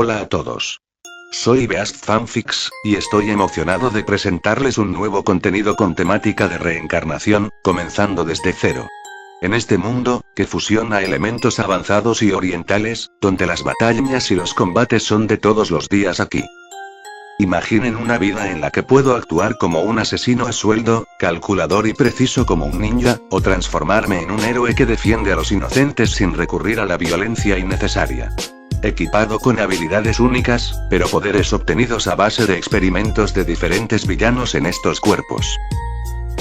Hola a todos. Soy Beast Fanfics, y estoy emocionado de presentarles un nuevo contenido con temática de reencarnación, comenzando desde cero. En este mundo, que fusiona elementos avanzados y orientales, donde las batallas y los combates son de todos los días aquí. Imaginen una vida en la que puedo actuar como un asesino a sueldo, calculador y preciso como un ninja, o transformarme en un héroe que defiende a los inocentes sin recurrir a la violencia innecesaria. Equipado con habilidades únicas, pero poderes obtenidos a base de experimentos de diferentes villanos en estos cuerpos.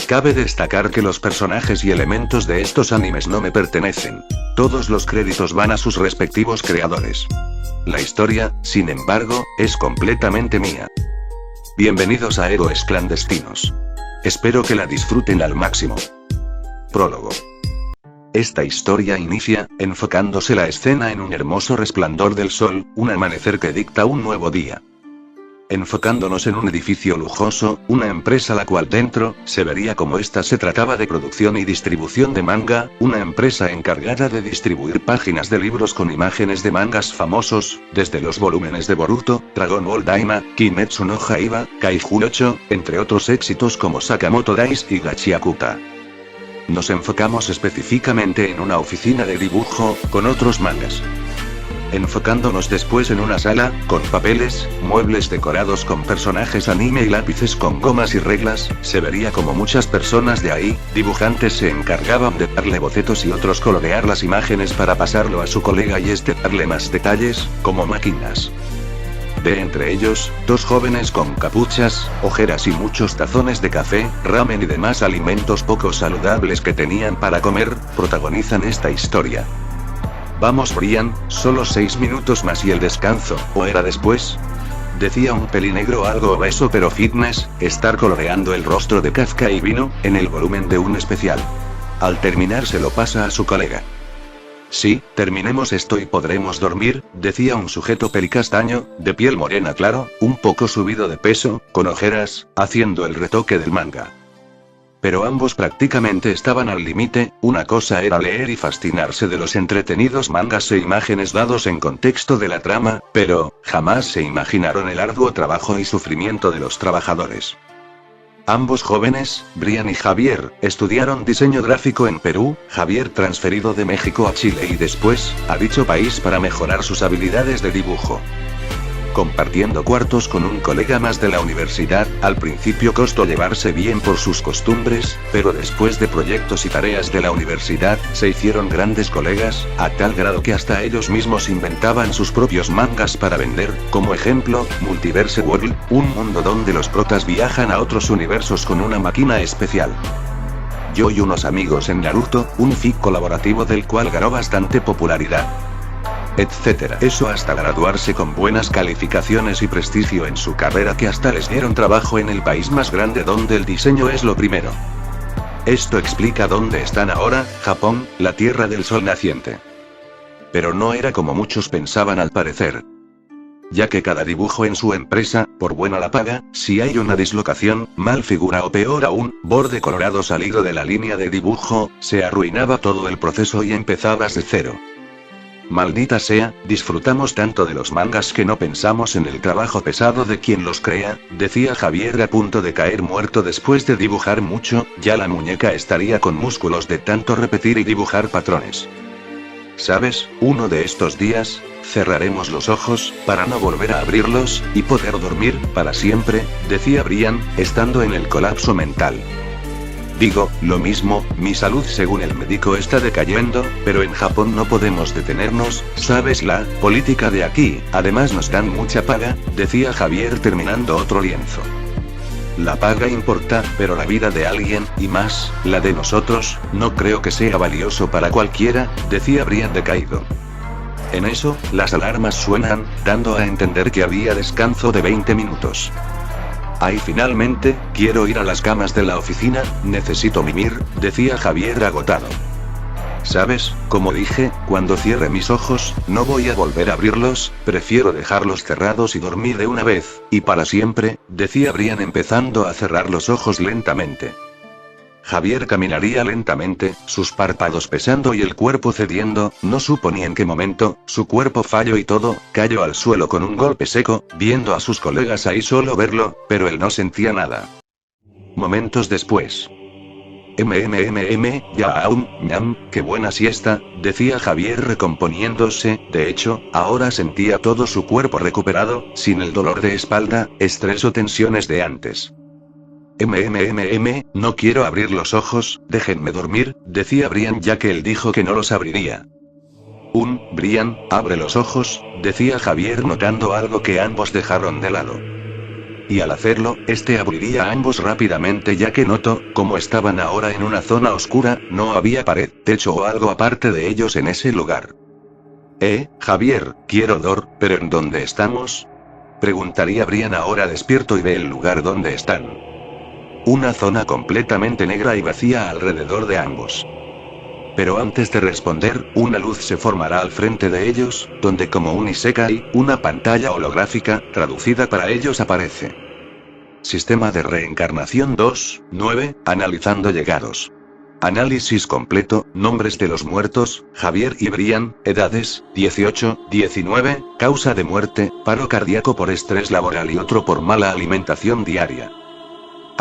Cabe destacar que los personajes y elementos de estos animes no me pertenecen. Todos los créditos van a sus respectivos creadores. La historia, sin embargo, es completamente mía. Bienvenidos a Héroes Clandestinos. Espero que la disfruten al máximo. Prólogo. Esta historia inicia, enfocándose la escena en un hermoso resplandor del sol, un amanecer que dicta un nuevo día. Enfocándonos en un edificio lujoso, una empresa la cual dentro, se vería como esta se trataba de producción y distribución de manga, una empresa encargada de distribuir páginas de libros con imágenes de mangas famosos, desde los volúmenes de Boruto, Dragon Ball Daima, Kimetsu no Yaiba, Kaiju 8, entre otros éxitos como Sakamoto Days y Gachiakuta. Nos enfocamos específicamente en una oficina de dibujo, con otros mangas. Enfocándonos después en una sala, con papeles, muebles decorados con personajes anime y lápices con gomas y reglas, se vería como muchas personas de ahí, dibujantes se encargaban de darle bocetos y otros colorear las imágenes para pasarlo a su colega y este darle más detalles, como máquinas. De entre ellos, dos jóvenes con capuchas, ojeras y muchos tazones de café, ramen y demás alimentos poco saludables que tenían para comer, protagonizan esta historia. Vamos Brian, solo 6 minutos más y el descanso, ¿o era después? Decía un pelinegro algo obeso pero fitness, estar coloreando el rostro de Kafka y Vino, en el volumen de un especial. Al terminar se lo pasa a su colega. Sí, terminemos esto y podremos dormir, decía un sujeto pelicastaño, de piel morena claro, un poco subido de peso, con ojeras, haciendo el retoque del manga. Pero ambos prácticamente estaban al límite, una cosa era leer y fascinarse de los entretenidos mangas e imágenes dados en contexto de la trama, pero, jamás se imaginaron el arduo trabajo y sufrimiento de los trabajadores. Ambos jóvenes, Brian y Javier, estudiaron diseño gráfico en Perú, Javier transferido de México a Chile y después, a dicho país para mejorar sus habilidades de dibujo. Compartiendo cuartos con un colega más de la universidad, al principio costó llevarse bien por sus costumbres, pero después de proyectos y tareas de la universidad, se hicieron grandes colegas, a tal grado que hasta ellos mismos inventaban sus propios mangas para vender, como ejemplo, Multiverse World, un mundo donde los protas viajan a otros universos con una máquina especial. Yo y unos amigos en Naruto, un fic colaborativo del cual ganó bastante popularidad. Etcétera. Eso hasta graduarse con buenas calificaciones y prestigio en su carrera que hasta les dieron trabajo en el país más grande donde el diseño es lo primero. Esto explica dónde están ahora, Japón, la tierra del sol naciente. Pero no era como muchos pensaban al parecer. Ya que cada dibujo en su empresa, por buena la paga, si hay una dislocación, mal figura o peor aún, borde colorado salido de la línea de dibujo, se arruinaba todo el proceso y empezabas de cero. Maldita sea, disfrutamos tanto de los mangas que no pensamos en el trabajo pesado de quien los crea, decía Javier a punto de caer muerto después de dibujar mucho, ya la muñeca estaría con músculos de tanto repetir y dibujar patrones. ¿Sabes? Uno de estos días, cerraremos los ojos, para no volver a abrirlos, y poder dormir, para siempre, decía Brian, estando en el colapso mental. Digo, lo mismo, mi salud según el médico está decayendo, pero en Japón no podemos detenernos, ¿sabes la política de aquí? Además nos dan mucha paga, decía Javier terminando otro lienzo. La paga importa, pero la vida de alguien, y más, la de nosotros, no creo que sea valioso para cualquiera, decía Brian decaído. En eso, las alarmas suenan, dando a entender que había descanso de 20 minutos. Ay, finalmente, quiero ir a las camas de la oficina, necesito mimir, decía Javier agotado. ¿Sabes? Como dije, cuando cierre mis ojos, no voy a volver a abrirlos, prefiero dejarlos cerrados y dormir de una vez, y para siempre, decía Brian empezando a cerrar los ojos lentamente. Javier caminaría lentamente, sus párpados pesando y el cuerpo cediendo, no supo ni en qué momento, su cuerpo falló y todo, cayó al suelo con un golpe seco, viendo a sus colegas ahí solo verlo, pero él no sentía nada. Momentos después. Ya aún, ñam, qué buena siesta, decía Javier recomponiéndose, de hecho, ahora sentía todo su cuerpo recuperado, sin el dolor de espalda, estrés o tensiones de antes. No quiero abrir los ojos, déjenme dormir, decía Brian ya que él dijo que no los abriría. Brian, abre los ojos, decía Javier notando algo que ambos dejaron de lado. Y al hacerlo, abriría a ambos rápidamente ya que notó, como estaban ahora en una zona oscura, no había pared, techo o algo aparte de ellos en ese lugar. Javier, quiero pero ¿en dónde estamos? Preguntaría Brian ahora despierto y ve el lugar donde están. Una zona completamente negra y vacía alrededor de ambos. Pero antes de responder, una luz se formará al frente de ellos, donde como un isekai, una pantalla holográfica, traducida para ellos aparece. Sistema de reencarnación 2.9, analizando llegados. Análisis completo, nombres de los muertos, Javier y Brian, edades, 18, 19, causa de muerte, paro cardíaco por estrés laboral y otro por mala alimentación diaria.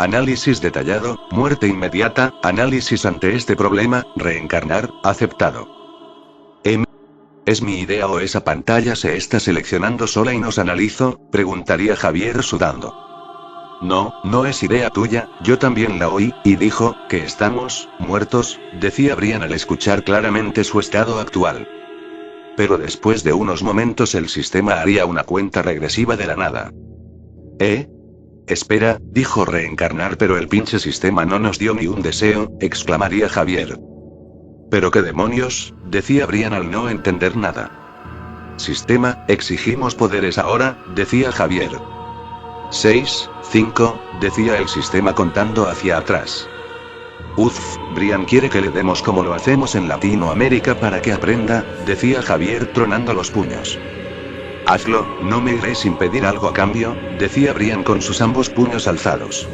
Análisis detallado, muerte inmediata, análisis ante este problema, reencarnar, aceptado. ¿Es mi idea o esa pantalla se está seleccionando sola y nos analizo? Preguntaría Javier sudando. No es idea tuya, yo también la oí, y dijo, que estamos, muertos, decía Brian al escuchar claramente su estado actual. Pero después de unos momentos el sistema haría una cuenta regresiva de la nada. Espera, dijo reencarnar pero el pinche sistema no nos dio ni un deseo, exclamaría Javier. ¿Pero qué demonios? Decía Brian al no entender nada. Sistema, exigimos poderes ahora, decía Javier. 6, 5, decía el sistema contando hacia atrás. Brian quiere que le demos como lo hacemos en Latinoamérica para que aprenda, decía Javier tronando los puños. Hazlo, no me iré sin pedir algo a cambio, decía Brian con sus ambos puños alzados.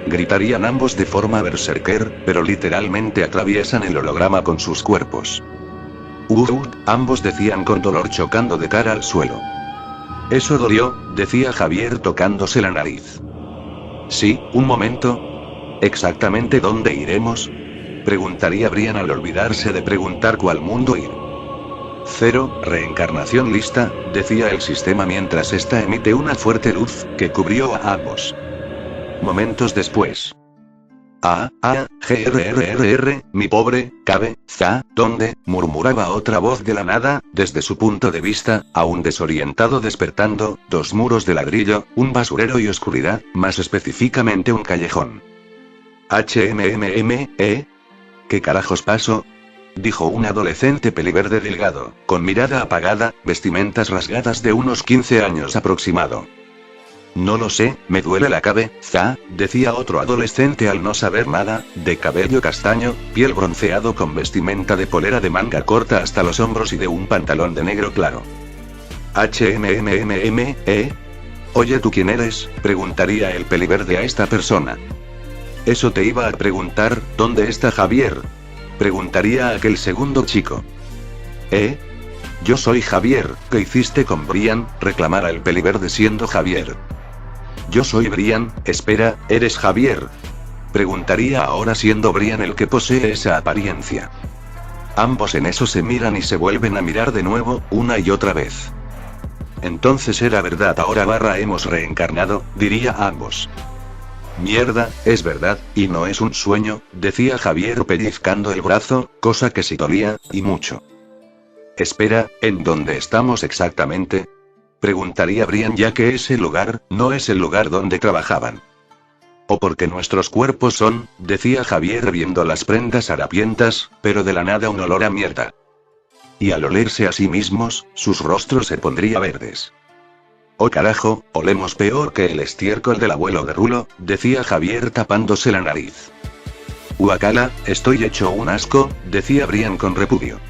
Gritarían ambos de forma berserker, pero literalmente atraviesan el holograma con sus cuerpos. Ambos decían con dolor chocando de cara al suelo. Eso dolió, decía Javier tocándose la nariz. Sí, un momento. ¿Exactamente dónde iremos? Preguntaría Brian al olvidarse de preguntar cuál mundo ir. 0, reencarnación lista, decía el sistema mientras esta emite una fuerte luz, que cubrió a ambos. Momentos después. Mi pobre, ¿dónde? Murmuraba otra voz de la nada, desde su punto de vista, aún desorientado despertando, 2 muros de ladrillo, un basurero y oscuridad, más específicamente un callejón. ¿Qué carajos pasó? Dijo un adolescente peliverde delgado, con mirada apagada, vestimentas rasgadas de unos 15 años aproximado. No lo sé, me duele la cabeza, decía otro adolescente al no saber nada, de cabello castaño, piel bronceado con vestimenta de polera de manga corta hasta los hombros y de un pantalón de negro claro. Oye, ¿tú quién eres? Preguntaría el peliverde a esta persona. Eso te iba a preguntar, ¿dónde está Javier? Preguntaría a aquel segundo chico. Yo soy Javier, ¿qué hiciste con Brian? Reclamara el peliverde siendo Javier. Yo soy Brian, espera, ¿eres Javier? Preguntaría ahora siendo Brian el que posee esa apariencia. Ambos en eso se miran y se vuelven a mirar de nuevo, una y otra vez. Entonces era verdad ahora hemos reencarnado, diría a ambos. Mierda, es verdad, y no es un sueño, decía Javier pellizcando el brazo, cosa que sí dolía, y mucho. Espera, ¿en dónde estamos exactamente? Preguntaría Brian ya que ese lugar, no es el lugar donde trabajaban. O porque nuestros cuerpos son, decía Javier viendo las prendas harapientas, pero de la nada un olor a mierda. Y al olerse a sí mismos, sus rostros se pondrían verdes. Oh carajo, olemos peor que el estiércol del abuelo de Rulo, decía Javier tapándose la nariz. Guacala, estoy hecho un asco, decía Brian con repudio.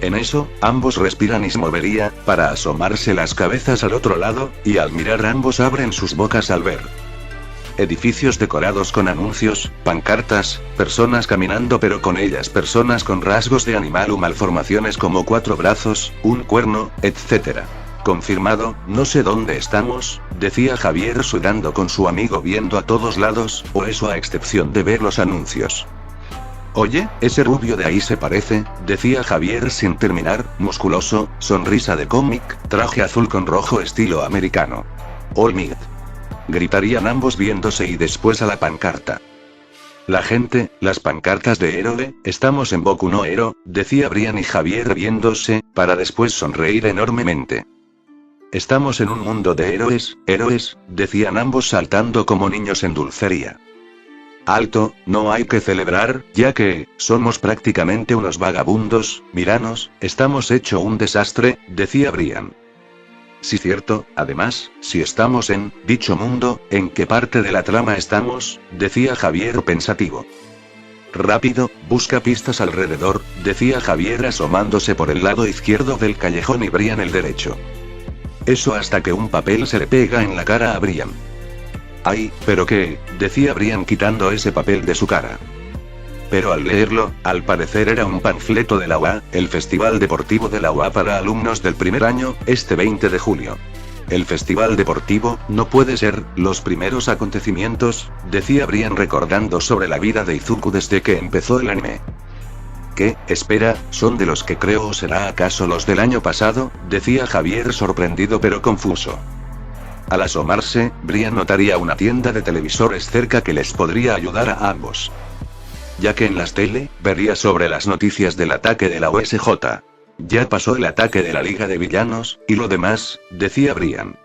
En eso, ambos respiran y se movería, para asomarse las cabezas al otro lado, y al mirar ambos abren sus bocas al ver. edificios decorados con anuncios, pancartas, personas caminando pero con ellas personas con rasgos de animal o malformaciones como 4 brazos, un cuerno, etc. Confirmado, no sé dónde estamos, decía Javier sudando con su amigo viendo a todos lados, o eso a excepción de ver los anuncios. Oye, ese rubio de ahí se parece, decía Javier sin terminar, musculoso, sonrisa de cómic, traje azul con rojo estilo americano. All Might. Gritarían ambos viéndose y después a la pancarta. La gente, las pancartas de héroe, estamos en Boku no Hero, decía Brian y Javier viéndose, para después sonreír enormemente. Estamos en un mundo de héroes, decían ambos saltando como niños en dulcería. Alto, no hay que celebrar, ya que, somos prácticamente unos vagabundos, míranos, estamos hecho un desastre, decía Brian. Sí, cierto, además, si estamos en dicho mundo, ¿en qué parte de la trama estamos?, decía Javier pensativo. Rápido, busca pistas alrededor, decía Javier asomándose por el lado izquierdo del callejón y Brian el derecho. Eso hasta que un papel se le pega en la cara a Brian. Ay, ¿pero qué?, decía Brian quitando ese papel de su cara. Pero al leerlo, al parecer era un panfleto de la UA, el Festival Deportivo de la UA para alumnos del primer año, este 20 de julio. El Festival Deportivo, no puede ser, los primeros acontecimientos, decía Brian recordando sobre la vida de Izuku desde que empezó el anime. ¿Qué? Espera, ¿son de los que creo o será acaso los del año pasado?, decía Javier sorprendido pero confuso. Al asomarse, Brian notaría una tienda de televisores cerca que les podría ayudar a ambos. Ya que en las tele, vería sobre las noticias del ataque de la USJ. Ya pasó el ataque de la Liga de Villanos, y lo demás, decía Brian.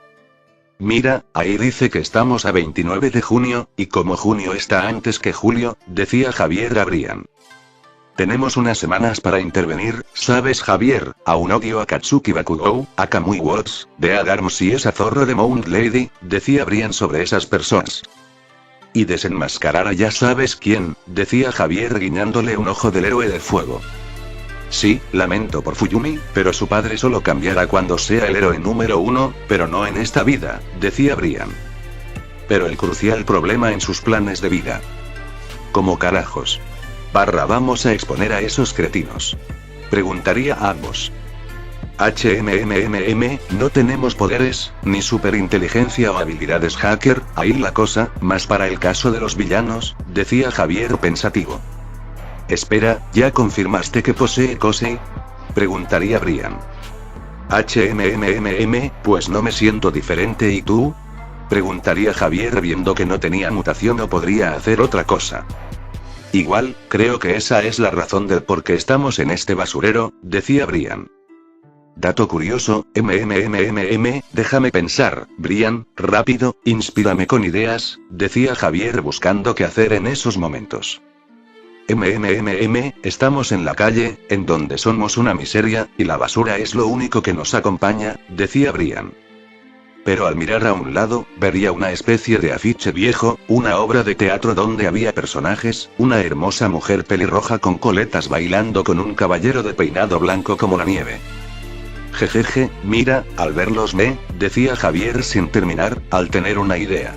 Mira, ahí dice que estamos a 29 de junio, y como junio está antes que julio, decía Javier a Brian. Tenemos unas semanas para intervenir, ¿sabes Javier? Aún odio a Katsuki Bakugou, a Kamui Watts, de Agarms y esa zorra de Mount Lady, decía Brian sobre esas personas. Y desenmascarar a ya sabes quién, decía Javier guiñándole un ojo del héroe de fuego. Sí, lamento por Fuyumi, pero su padre solo cambiará cuando sea el héroe número 1, pero no en esta vida, decía Brian. Pero el crucial problema en sus planes de vida. ¿Cómo carajos? Vamos a exponer a esos cretinos. Preguntaría a ambos. No tenemos poderes, ni superinteligencia o habilidades hacker, ahí la cosa, más para el caso de los villanos, decía Javier pensativo. Espera, ¿ya confirmaste que posee Kosei? Preguntaría Brian. Pues no me siento diferente ¿y tú? Preguntaría Javier viendo que no tenía mutación o podría hacer otra cosa. Igual, creo que esa es la razón del por qué estamos en este basurero, decía Brian. Dato curioso, déjame pensar, Brian, rápido, inspírame con ideas, decía Javier buscando qué hacer en esos momentos. Estamos en la calle, en donde somos una miseria, y la basura es lo único que nos acompaña, decía Brian. Pero al mirar a un lado, vería una especie de afiche viejo, una obra de teatro donde había personajes, una hermosa mujer pelirroja con coletas bailando con un caballero de peinado blanco como la nieve. Jejeje, mira, al verlos decía Javier sin terminar, al tener una idea.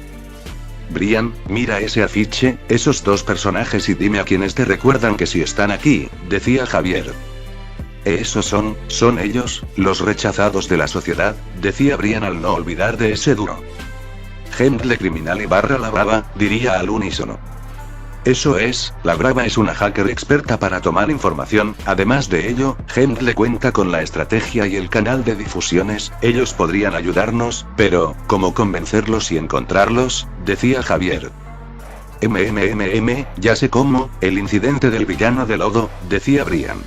Brian, mira ese afiche, esos dos personajes y dime a quiénes te recuerdan que si están aquí, decía Javier. Esos son ellos, los rechazados de la sociedad, decía Brian al no olvidar de ese duro. Gente criminal y barra la brava, diría al unísono. Eso es, la brava es una hacker experta para tomar información, además de ello, Gente cuenta con la estrategia y el canal de difusiones, ellos podrían ayudarnos, pero, ¿cómo convencerlos y encontrarlos? Decía Javier. Ya sé cómo, el incidente del villano de lodo, decía Brian.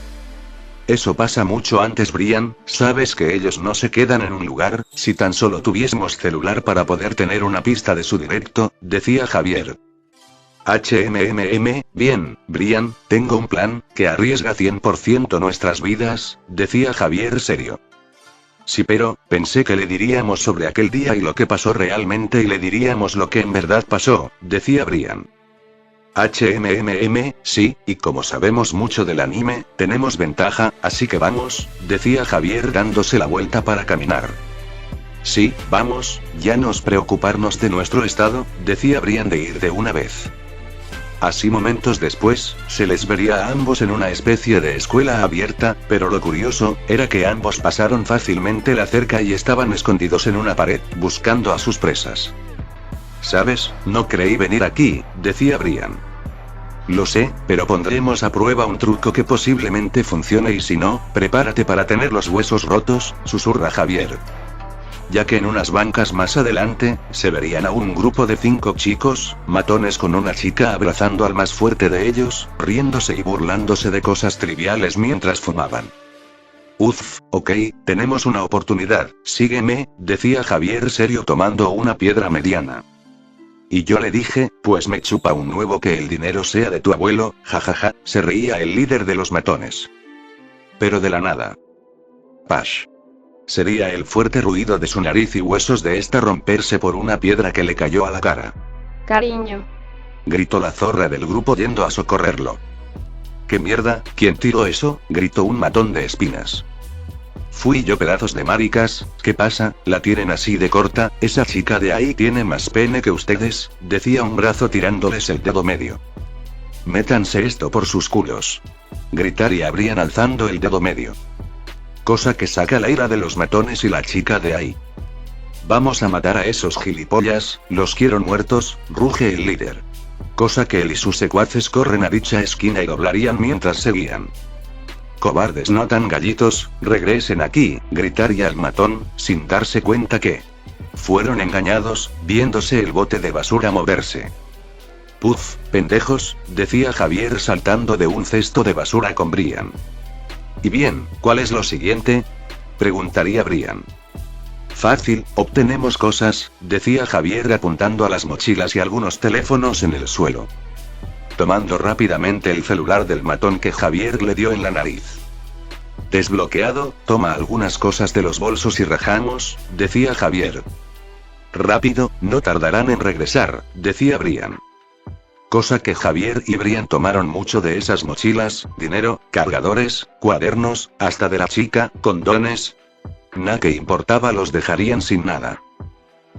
Eso pasa mucho antes Brian, sabes que ellos no se quedan en un lugar, si tan solo tuviésemos celular para poder tener una pista de su directo, decía Javier. Bien, Brian, tengo un plan, que arriesga 100% nuestras vidas, decía Javier serio. Sí, pero, pensé que le diríamos sobre aquel día y lo que pasó realmente y le diríamos lo que en verdad pasó, decía Brian. Sí, y como sabemos mucho del anime, tenemos ventaja, así que vamos, decía Javier dándose la vuelta para caminar. Sí, vamos, ya nos preocuparnos de nuestro estado, decía Brian de ir de una vez. Así momentos después, se les vería a ambos en una especie de escuela abierta, pero lo curioso, era que ambos pasaron fácilmente la cerca y estaban escondidos en una pared, buscando a sus presas. ¿Sabes? No creí venir aquí, decía Brian. Lo sé, pero pondremos a prueba un truco que posiblemente funcione y si no, prepárate para tener los huesos rotos, susurra Javier. Ya que en unas bancas más adelante, se verían a un grupo de 5 chicos, matones con una chica abrazando al más fuerte de ellos, riéndose y burlándose de cosas triviales mientras fumaban. Uf, ok, tenemos una oportunidad, sígueme, decía Javier serio tomando una piedra mediana. Y yo le dije, pues me chupa un huevo que el dinero sea de tu abuelo, jajaja, se reía el líder de los matones. Pero de la nada. Pash. Sería el fuerte ruido de su nariz y huesos de esta romperse por una piedra que le cayó a la cara. Cariño. Gritó la zorra del grupo yendo a socorrerlo. ¿Qué mierda? ¿Quién tiró eso? Gritó un matón de espinas. Fui yo, pedazos de maricas, ¿qué pasa? ¿La tienen así de corta? Esa chica de ahí tiene más pene que ustedes, decía un brazo tirándoles el dedo medio. Métanse esto por sus culos. Gritaría Brian alzando el dedo medio. Cosa que saca la ira de los matones y la chica de ahí. Vamos a matar a esos gilipollas, los quiero muertos, ruge el líder. Cosa que él y sus secuaces corren a dicha esquina y doblarían mientras seguían. Cobardes no tan gallitos, regresen aquí, gritaría el matón, sin darse cuenta que fueron engañados, viéndose el bote de basura moverse. Puf, pendejos, decía Javier saltando de un cesto de basura con Brian. Y bien, ¿cuál es lo siguiente? Preguntaría Brian. Fácil, obtenemos cosas, decía Javier apuntando a las mochilas y algunos teléfonos en el suelo. Tomando rápidamente el celular del matón que Javier le dio en la nariz. Desbloqueado, toma algunas cosas de los bolsos y rajamos, decía Javier. Rápido, no tardarán en regresar, decía Brian. Cosa que Javier y Brian tomaron mucho de esas mochilas, dinero, cargadores, cuadernos, hasta de la chica, condones. Nada que importaba los dejarían sin nada.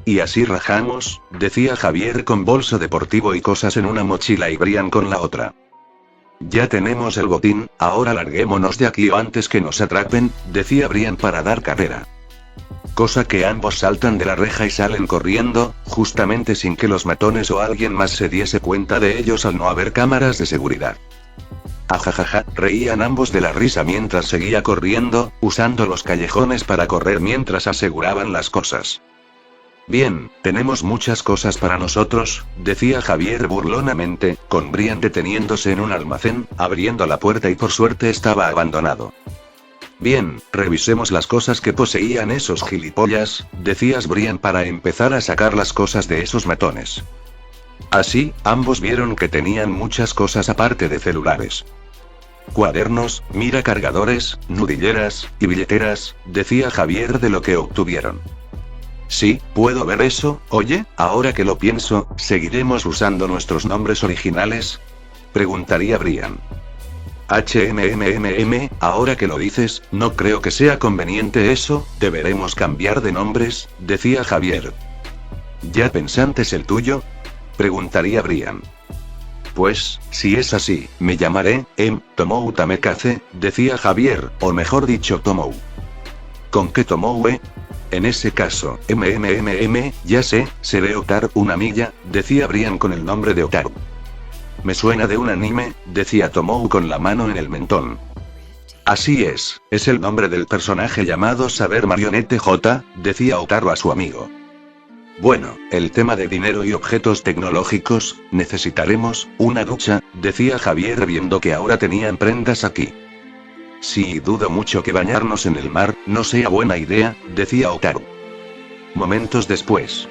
Y así rajamos, decía Javier con bolso deportivo y cosas en una mochila y Brian con la otra. Ya tenemos el botín, ahora larguémonos de aquí o antes que nos atrapen, decía Brian para dar carrera. Cosa que ambos saltan de la reja y salen corriendo, justamente sin que los matones o alguien más se diese cuenta de ellos al no haber cámaras de seguridad. Ajajaja, reían ambos de la risa mientras seguía corriendo, usando los callejones para correr mientras aseguraban las cosas. Bien, tenemos muchas cosas para nosotros, decía Javier burlonamente, con Brian deteniéndose en un almacén, abriendo la puerta y por suerte estaba abandonado. Bien, revisemos las cosas que poseían esos gilipollas, decías Brian para empezar a sacar las cosas de esos matones. Así, ambos vieron que tenían muchas cosas aparte de celulares. Cuadernos, mira cargadores, nudilleras, y billeteras, decía Javier de lo que obtuvieron. Sí, puedo ver eso, oye, ahora que lo pienso, ¿seguiremos usando nuestros nombres originales? Preguntaría Brian. Ahora que lo dices, no creo que sea conveniente eso, deberemos cambiar de nombres, decía Javier. ¿Ya pensantes el tuyo? Preguntaría Brian. Pues, si es así, me llamaré, Tomou Tamekaze, decía Javier, o mejor dicho Tomou. ¿Con qué Tomou, En ese caso, ya sé, seré Otaru una milla, decía Brian con el nombre de Otaru. Me suena de un anime, decía Tomou con la mano en el mentón. Así es el nombre del personaje llamado Saber Marionette J, decía Otaru a su amigo. Bueno, el tema de dinero y objetos tecnológicos, necesitaremos una ducha, decía Javier viendo que ahora tenían prendas aquí. Sí, dudo mucho que bañarnos en el mar no sea buena idea, decía Otaru. Momentos después.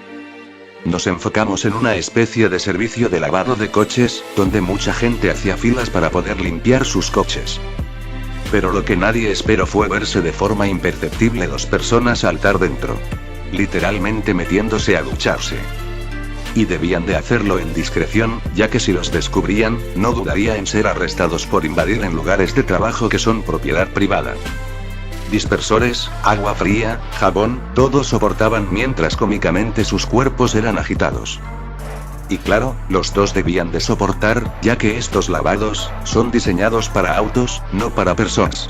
Nos enfocamos en una especie de servicio de lavado de coches, donde mucha gente hacía filas para poder limpiar sus coches. Pero lo que nadie esperó fue verse de forma imperceptible 2 personas saltar dentro. Literalmente metiéndose a ducharse. Y debían de hacerlo en discreción, ya que si los descubrían, no dudaría en ser arrestados por invadir en lugares de trabajo que son propiedad privada. dispersores, agua fría, jabón, todos soportaban mientras cómicamente sus cuerpos eran agitados. Y claro, los dos debían de soportar, ya que estos lavados son diseñados para autos, no para personas.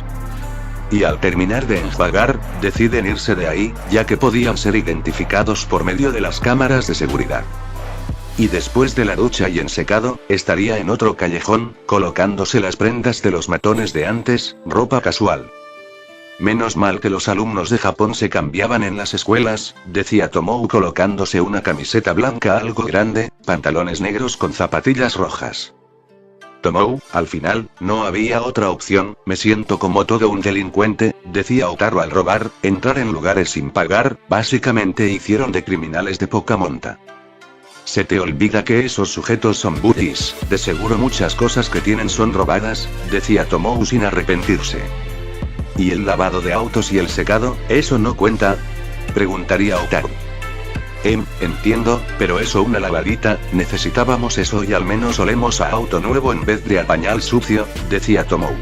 Y al terminar de enjuagar, deciden irse de ahí, ya que podían ser identificados por medio de las cámaras de seguridad. Y después de la ducha y ensecado, estaría en otro callejón, colocándose las prendas de los matones de antes, ropa casual. Menos mal que los alumnos de Japón se cambiaban en las escuelas, decía Tomou colocándose una camiseta blanca algo grande, pantalones negros con zapatillas rojas. Tomou, al final, no había otra opción, me siento como todo un delincuente, decía Otaru al robar, entrar en lugares sin pagar, básicamente hicieron de criminales de poca monta. Se te olvida que esos sujetos son bullies, de seguro muchas cosas que tienen son robadas, decía Tomou sin arrepentirse. ¿Y el lavado de autos y el secado, eso no cuenta? Preguntaría Otaru. Entiendo, pero eso una lavadita, necesitábamos eso y al menos olemos a auto nuevo en vez de a pañal sucio, decía Tomou.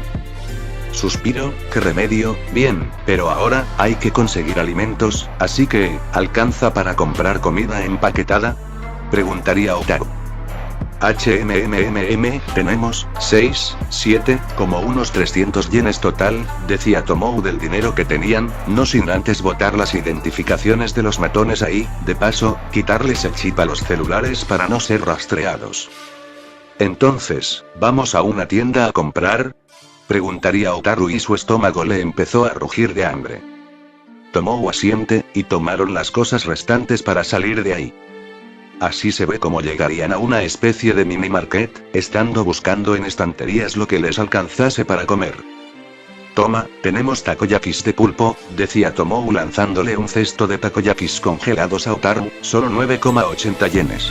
Suspiro, ¿qué remedio? Bien, pero ahora, hay que conseguir alimentos, así que, ¿alcanza para comprar comida empaquetada? Preguntaría Otaru. Tenemos 6, 7, como unos 300 yenes total, decía Tomou del dinero que tenían, no sin antes botar las identificaciones de los matones ahí, de paso, quitarles el chip a los celulares para no ser rastreados. Entonces, ¿vamos a una tienda a comprar? Preguntaría Otaru y su estómago le empezó a rugir de hambre. Tomou asiente, y tomaron las cosas restantes para salir de ahí. Así se ve cómo llegarían a una especie de mini market, estando buscando en estanterías lo que les alcanzase para comer. Toma, tenemos takoyakis de pulpo, decía Tomou lanzándole un cesto de takoyakis congelados a Otaru, solo 9,80 yenes.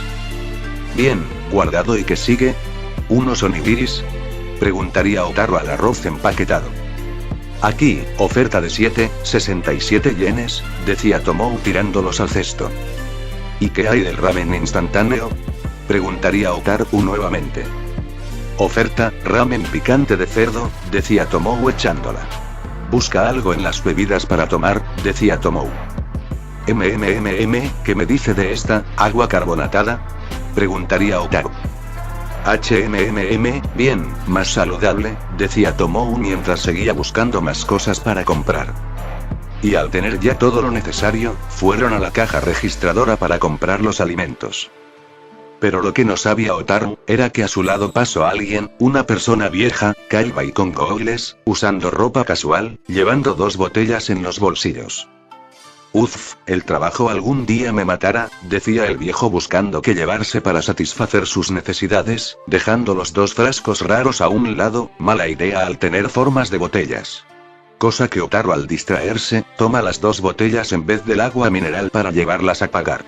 Bien, guardado y ¿qué sigue? ¿Unos onigiris? Preguntaría Otaru al arroz empaquetado. Aquí, oferta de 67 yenes, decía Tomou tirándolos al cesto. ¿Y qué hay del ramen instantáneo? Preguntaría Otaru nuevamente. Oferta, ramen picante de cerdo, decía Tomou echándola. Busca algo en las bebidas para tomar, decía Tomou. ¿Qué me dice de esta, agua carbonatada? Preguntaría Otaru. Bien, más saludable, decía Tomou mientras seguía buscando más cosas para comprar. Y al tener ya todo lo necesario, fueron a la caja registradora para comprar los alimentos. Pero lo que no sabía Otaru, era que a su lado pasó alguien, una persona vieja, calva y con googles, usando ropa casual, llevando 2 botellas en los bolsillos. Uf, el trabajo algún día me matará, decía el viejo buscando qué llevarse para satisfacer sus necesidades, dejando los 2 frascos raros a un lado, mala idea al tener formas de botellas. Cosa que Otaru al distraerse, toma las 2 botellas en vez del agua mineral para llevarlas a pagar.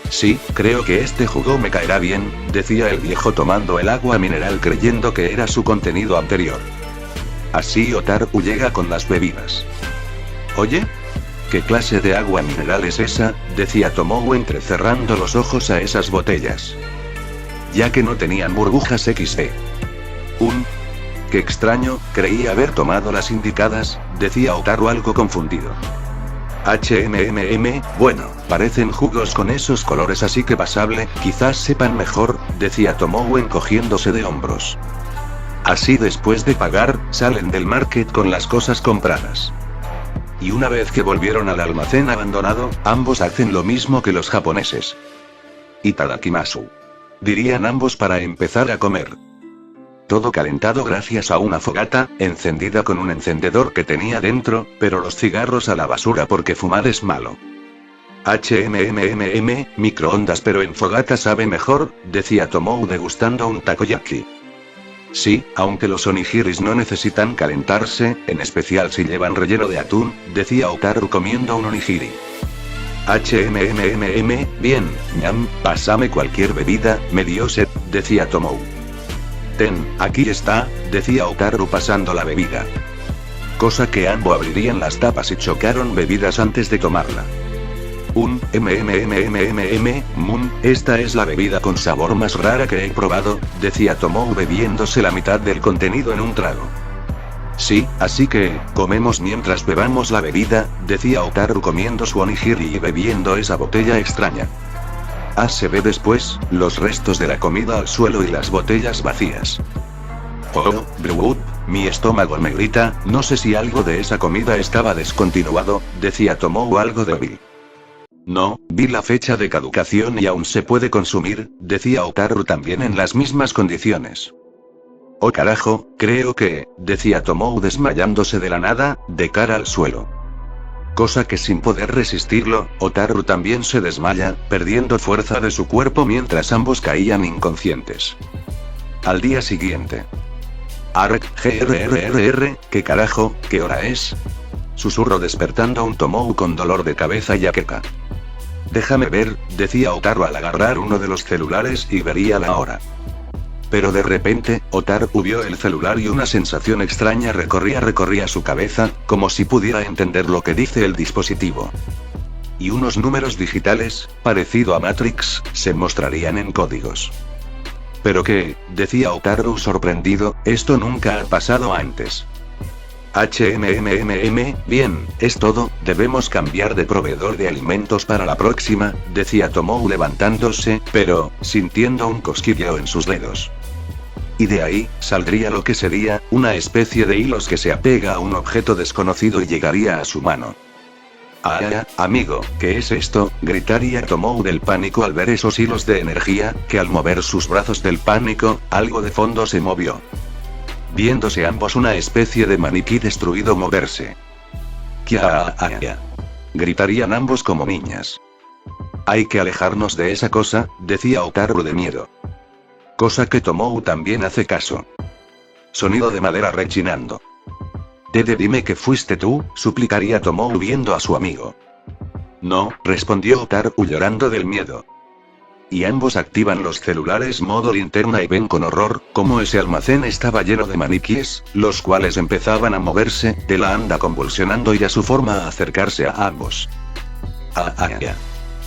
Sí, creo que este jugo me caerá bien, decía el viejo tomando el agua mineral creyendo que era su contenido anterior. Así Otaru llega con las bebidas. Oye, ¿qué clase de agua mineral es esa? Decía Tomou entrecerrando los ojos a esas botellas. Ya que no tenían burbujas XD. Qué extraño, creí haber tomado las indicadas, decía Otaru algo confundido. Bueno, parecen jugos con esos colores así que pasable, quizás sepan mejor, decía Tomou encogiéndose de hombros. Así después de pagar, salen del market con las cosas compradas. Y una vez que volvieron al almacén abandonado, ambos hacen lo mismo que los japoneses. Itadakimasu. Dirían ambos para empezar a comer. Todo calentado gracias a una fogata, encendida con un encendedor que tenía dentro, pero los cigarros a la basura porque fumar es malo. Microondas pero en fogata sabe mejor, decía Tomou degustando un takoyaki. Sí, aunque los onigiris no necesitan calentarse, en especial si llevan relleno de atún, decía Otaru comiendo un onigiri. Bien, ñam, pásame cualquier bebida, me dio sed, decía Tomou. Aquí está, decía Otaru pasando la bebida. Cosa que ambos abrirían las tapas y chocaron bebidas antes de tomarla. Esta es la bebida con sabor más rara que he probado, decía Tomou bebiéndose la mitad del contenido en un trago. Sí, así que, comemos mientras bebamos la bebida, decía Otaru comiendo su onigiri y bebiendo esa botella extraña. Se ve después, los restos de la comida al suelo y las botellas vacías. Oh, Brewwood, mi estómago me grita, no sé si algo de esa comida estaba descontinuado, decía Tomou algo débil. No, vi la fecha de caducación y aún se puede consumir, decía Otaru también en las mismas condiciones. Oh carajo, creo que, decía Tomou desmayándose de la nada, de cara al suelo. Cosa que sin poder resistirlo, Otaru también se desmaya, perdiendo fuerza de su cuerpo mientras ambos caían inconscientes. Al día siguiente. Ark, ¿qué carajo, qué hora es? Susurró despertando a un Tomou con dolor de cabeza y jaqueca. Déjame ver, decía Otaru al agarrar uno de los celulares y vería la hora. Pero de repente, Otaru vio el celular y una sensación extraña recorría su cabeza, como si pudiera entender lo que dice el dispositivo. Y unos números digitales, parecido a Matrix, se mostrarían en códigos. ¿Pero qué?, decía Otaru sorprendido, esto nunca ha pasado antes. Bien, es todo, debemos cambiar de proveedor de alimentos para la próxima, decía Tomou levantándose, pero, sintiendo un cosquilleo en sus dedos. Y de ahí, saldría lo que sería, una especie de hilos que se apega a un objeto desconocido y llegaría a su mano. Amigo, ¿qué es esto?, gritaría Tomou del pánico al ver esos hilos de energía, que al mover sus brazos del pánico, algo de fondo se movió. Viéndose ambos una especie de maniquí destruido moverse. ¡Kia! Gritarían ambos como niñas. Hay que alejarnos de esa cosa, decía Otaru de miedo. Cosa que Tomou también hace caso. Sonido de madera rechinando. Dime que fuiste tú, suplicaría Tomou viendo a su amigo. No, respondió Otaru llorando del miedo. Y ambos activan los celulares modo linterna y ven con horror, cómo ese almacén estaba lleno de maniquíes, los cuales empezaban a moverse, de la anda convulsionando y a su forma a acercarse a ambos.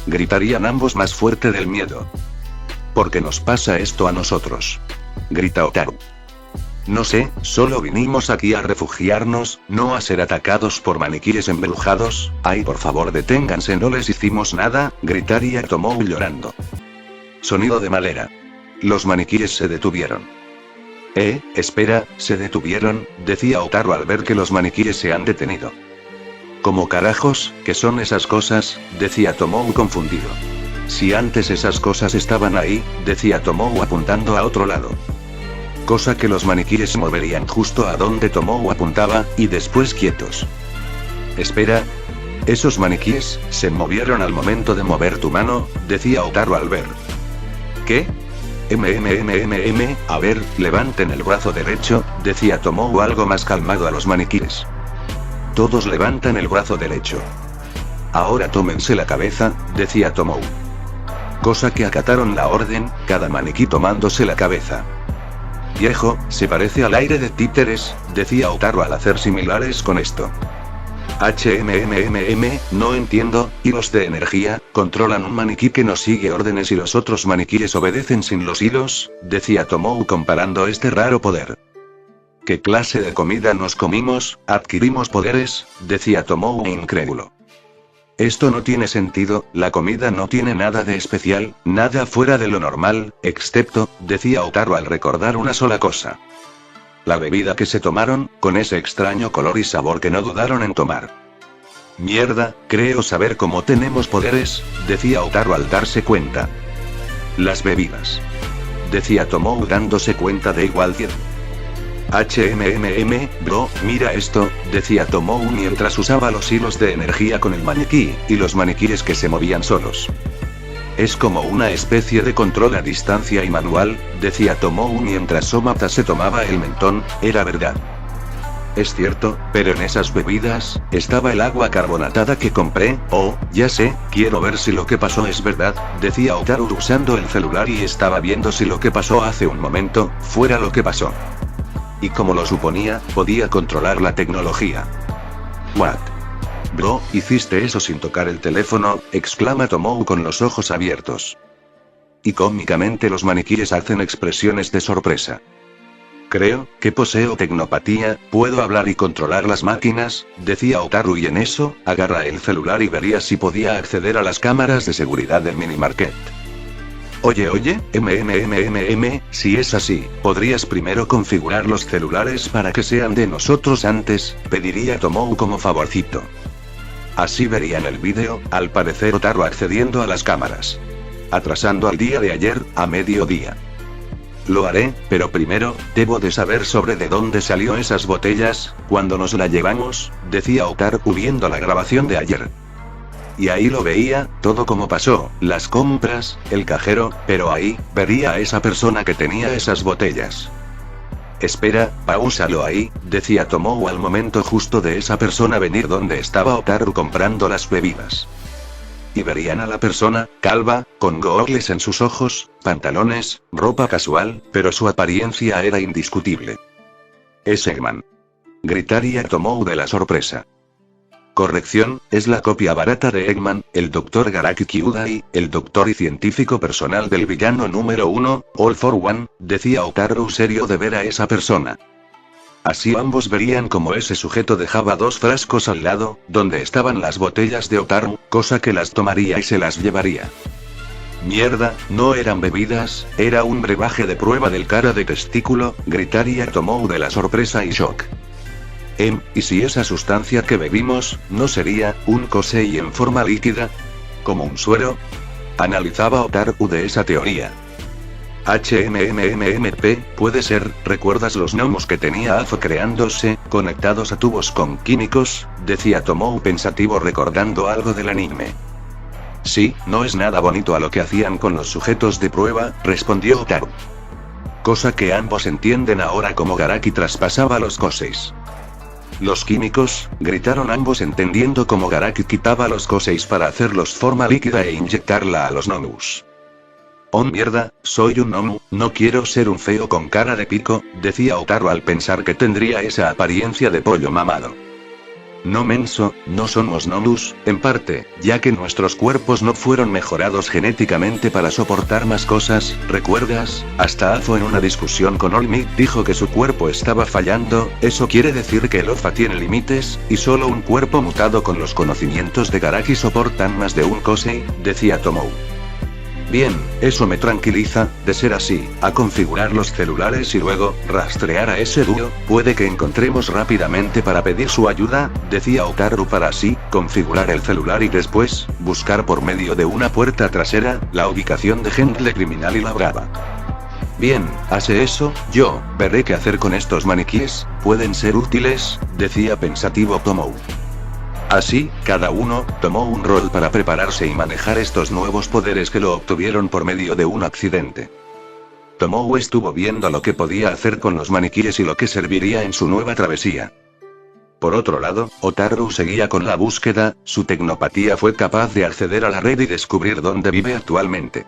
Gritarían ambos más fuerte del miedo. ¿Por qué nos pasa esto a nosotros?, grita Otaru. No sé, solo vinimos aquí a refugiarnos, no a ser atacados por maniquíes embrujados. Ay, por favor deténganse, no les hicimos nada, gritaría Tomou llorando. Sonido de madera. Los maniquíes se detuvieron. Espera, se detuvieron, decía Otaru al ver que los maniquíes se han detenido. ¿Cómo carajos, qué son esas cosas?, decía Tomou confundido. Si antes esas cosas estaban ahí, decía Tomou apuntando a otro lado. Cosa que los maniquíes se moverían justo a donde Tomou apuntaba, y después quietos. Espera. Esos maniquíes, se movieron al momento de mover tu mano, decía Otaru al ver. ¿Qué? A ver, levanten el brazo derecho, decía Tomou algo más calmado a los maniquíes. Todos levantan el brazo derecho. Ahora tómense la cabeza, decía Tomou. Cosa que acataron la orden, cada maniquí tomándose la cabeza. Viejo, se parece al aire de títeres, decía Otaru al hacer similares con esto. No entiendo, hilos de energía, controlan un maniquí que no sigue órdenes y los otros maniquíes obedecen sin los hilos, decía Tomou comparando este raro poder. ¿Qué clase de comida nos comimos? ¿Adquirimos poderes?, decía Tomou incrédulo. Esto no tiene sentido, la comida no tiene nada de especial, nada fuera de lo normal, excepto, decía Otaru al recordar una sola cosa. La bebida que se tomaron, con ese extraño color y sabor que no dudaron en tomar. Mierda, creo saber cómo tenemos poderes, decía Otaru al darse cuenta. Las bebidas. Decía Tomou dándose cuenta de igualdad. Bro, mira esto, decía Tomou mientras usaba los hilos de energía con el maniquí, y los maniquíes que se movían solos. Es como una especie de control a distancia y manual, decía Tomou mientras Somata se tomaba el mentón, era verdad. Es cierto, pero en esas bebidas, estaba el agua carbonatada que compré. Oh, ya sé, quiero ver si lo que pasó es verdad, decía Otaru usando el celular y estaba viendo si lo que pasó hace un momento, fuera lo que pasó. Y como lo suponía, podía controlar la tecnología. ¿What? Bro, ¿hiciste eso sin tocar el teléfono?, exclama Tomou con los ojos abiertos. Y cómicamente los maniquíes hacen expresiones de sorpresa. Creo que poseo tecnopatía, puedo hablar y controlar las máquinas, decía Otaru, y en eso, agarra el celular y vería si podía acceder a las cámaras de seguridad del minimarket. Oye, si es así, ¿podrías primero configurar los celulares para que sean de nosotros antes? Pediría Tomou como favorcito. Así verían el vídeo, al parecer Otaru accediendo a las cámaras. Atrasando al día de ayer, a mediodía. Lo haré, pero primero, debo de saber sobre de dónde salió esas botellas, cuando nos la llevamos, decía Otaru viendo la grabación de ayer. Y ahí lo veía, todo como pasó, las compras, el cajero, pero ahí, vería a esa persona que tenía esas botellas. Espera, paúsalo ahí, decía Tomou al momento justo de esa persona venir donde estaba Otaru comprando las bebidas. Y verían a la persona, calva, con gogles en sus ojos, pantalones, ropa casual, pero su apariencia era indiscutible. Es Eggman. Gritaría Tomou de la sorpresa. Corrección, es la copia barata de Eggman, el Dr. Garaki Kyūdai, el doctor y científico personal del villano número 1, All for One, decía Otaru serio de ver a esa persona. Así ambos verían como ese sujeto dejaba 2 frascos al lado, donde estaban las botellas de Otaru, cosa que las tomaría y se las llevaría. Mierda, no eran bebidas, era un brebaje de prueba del cara de testículo, gritaría Tomou de la sorpresa y shock. ¿Y si esa sustancia que bebimos, no sería, un kosei en forma líquida? ¿Como un suero? Analizaba Otaru de esa teoría. Puede ser, ¿recuerdas los gnomos que tenía Afo creándose, conectados a tubos con químicos? Decía Tomou pensativo recordando algo del anime. Sí, no es nada bonito a lo que hacían con los sujetos de prueba, respondió Otaru. Cosa que ambos entienden ahora como Garaki traspasaba los koseis. Los químicos, gritaron ambos entendiendo cómo Garaki quitaba los koseis para hacerlos forma líquida e inyectarla a los nomus. Oh mierda, soy un nomu, no quiero ser un feo con cara de pico, decía Otaru al pensar que tendría esa apariencia de pollo mamado. No menso, no somos nomus, en parte, ya que nuestros cuerpos no fueron mejorados genéticamente para soportar más cosas, ¿recuerdas? Hasta Afo en una discusión con All Might dijo que su cuerpo estaba fallando, eso quiere decir que el OFA tiene límites, y solo un cuerpo mutado con los conocimientos de Garaki soportan más de un kosei, decía Tomou. Bien, eso me tranquiliza, de ser así, a configurar los celulares y luego, rastrear a ese dúo, puede que encontremos rápidamente para pedir su ayuda, decía Otaru para así, configurar el celular y después, buscar por medio de una puerta trasera, la ubicación de Gentle Criminal y la Brava. Bien, hace eso, yo, veré qué hacer con estos maniquíes, pueden ser útiles, decía pensativo Tomou. Así, cada uno, tomó un rol para prepararse y manejar estos nuevos poderes que lo obtuvieron por medio de un accidente. Tomou estuvo viendo lo que podía hacer con los maniquíes y lo que serviría en su nueva travesía. Por otro lado, Otaru seguía con la búsqueda, su tecnopatía fue capaz de acceder a la red y descubrir dónde vive actualmente.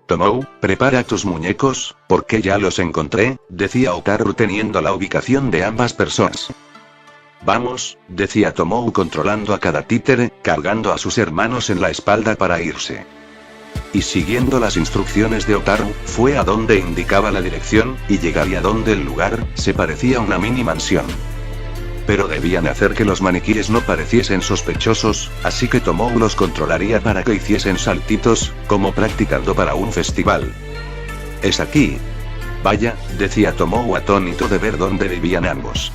Tomou, prepara tus muñecos, porque ya los encontré, decía Otaru teniendo la ubicación de ambas personas. Vamos, decía Tomou controlando a cada títere, cargando a sus hermanos en la espalda para irse. Y siguiendo las instrucciones de Otaru, fue a donde indicaba la dirección, y llegaría donde el lugar, se parecía a una mini mansión. Pero debían hacer que los maniquíes no pareciesen sospechosos, así que Tomou los controlaría para que hiciesen saltitos, como practicando para un festival. Es aquí. Vaya, decía Tomou atónito de ver dónde vivían ambos.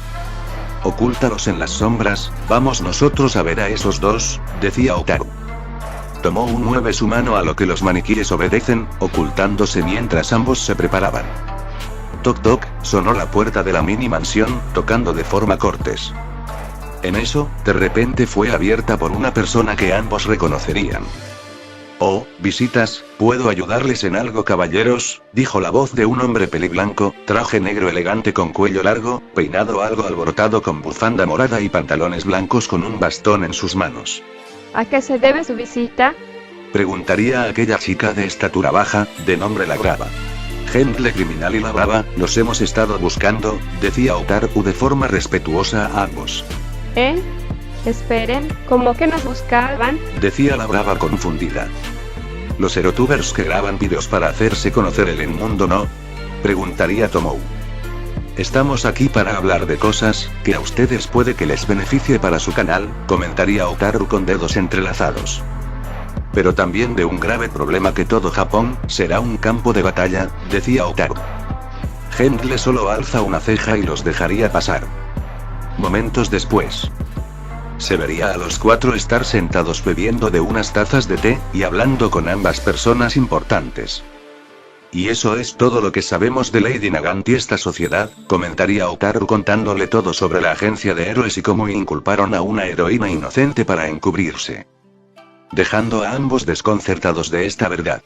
Ocúltalos en las sombras, vamos nosotros a ver a esos dos, decía Otaru. Tomou mueve su mano a lo que los maniquíes obedecen, ocultándose mientras ambos se preparaban. Toc toc, sonó la puerta de la mini mansión, tocando de forma cortés. En eso, de repente fue abierta por una persona que ambos reconocerían. Oh, visitas, ¿puedo ayudarles en algo, caballeros?, dijo la voz de un hombre peliblanco, traje negro elegante con cuello largo, peinado algo alborotado con bufanda morada y pantalones blancos con un bastón en sus manos. ¿A qué se debe su visita?, preguntaría a aquella chica de estatura baja, de nombre La Brava. Gentle Criminal y La Brava, los hemos estado buscando, decía Otaru de forma respetuosa a ambos. Esperen, ¿cómo que nos buscaban?, decía La Brava confundida. ¿Los erotubers que graban vídeos para hacerse conocer en el mundo no?, preguntaría Tomou. Estamos aquí para hablar de cosas que a ustedes puede que les beneficie para su canal, comentaría Otaru con dedos entrelazados. Pero también de un grave problema que todo Japón será un campo de batalla, decía Otaru. Hendle solo alza una ceja y los dejaría pasar. Momentos después, se vería a los cuatro estar sentados bebiendo de unas tazas de té, y hablando con ambas personas importantes. Y eso es todo lo que sabemos de Lady Nagant y esta sociedad, comentaría Otaru contándole todo sobre la agencia de héroes y cómo inculparon a una heroína inocente para encubrirse. Dejando a ambos desconcertados de esta verdad.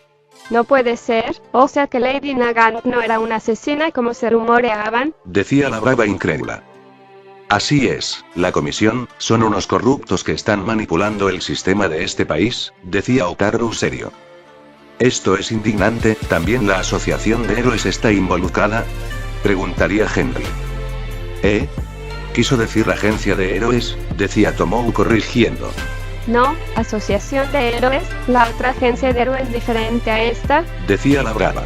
No puede ser, o sea que Lady Nagant no era una asesina como se rumoreaban, decía la brava incrédula. Así es, la comisión, son unos corruptos que están manipulando el sistema de este país, decía Otaru serio. Esto es indignante, ¿también la asociación de héroes está involucrada? Preguntaría Henry. Quiso decir agencia de héroes, decía Tomou corrigiendo. No, asociación de héroes, la otra agencia de héroes diferente a esta, decía la brava.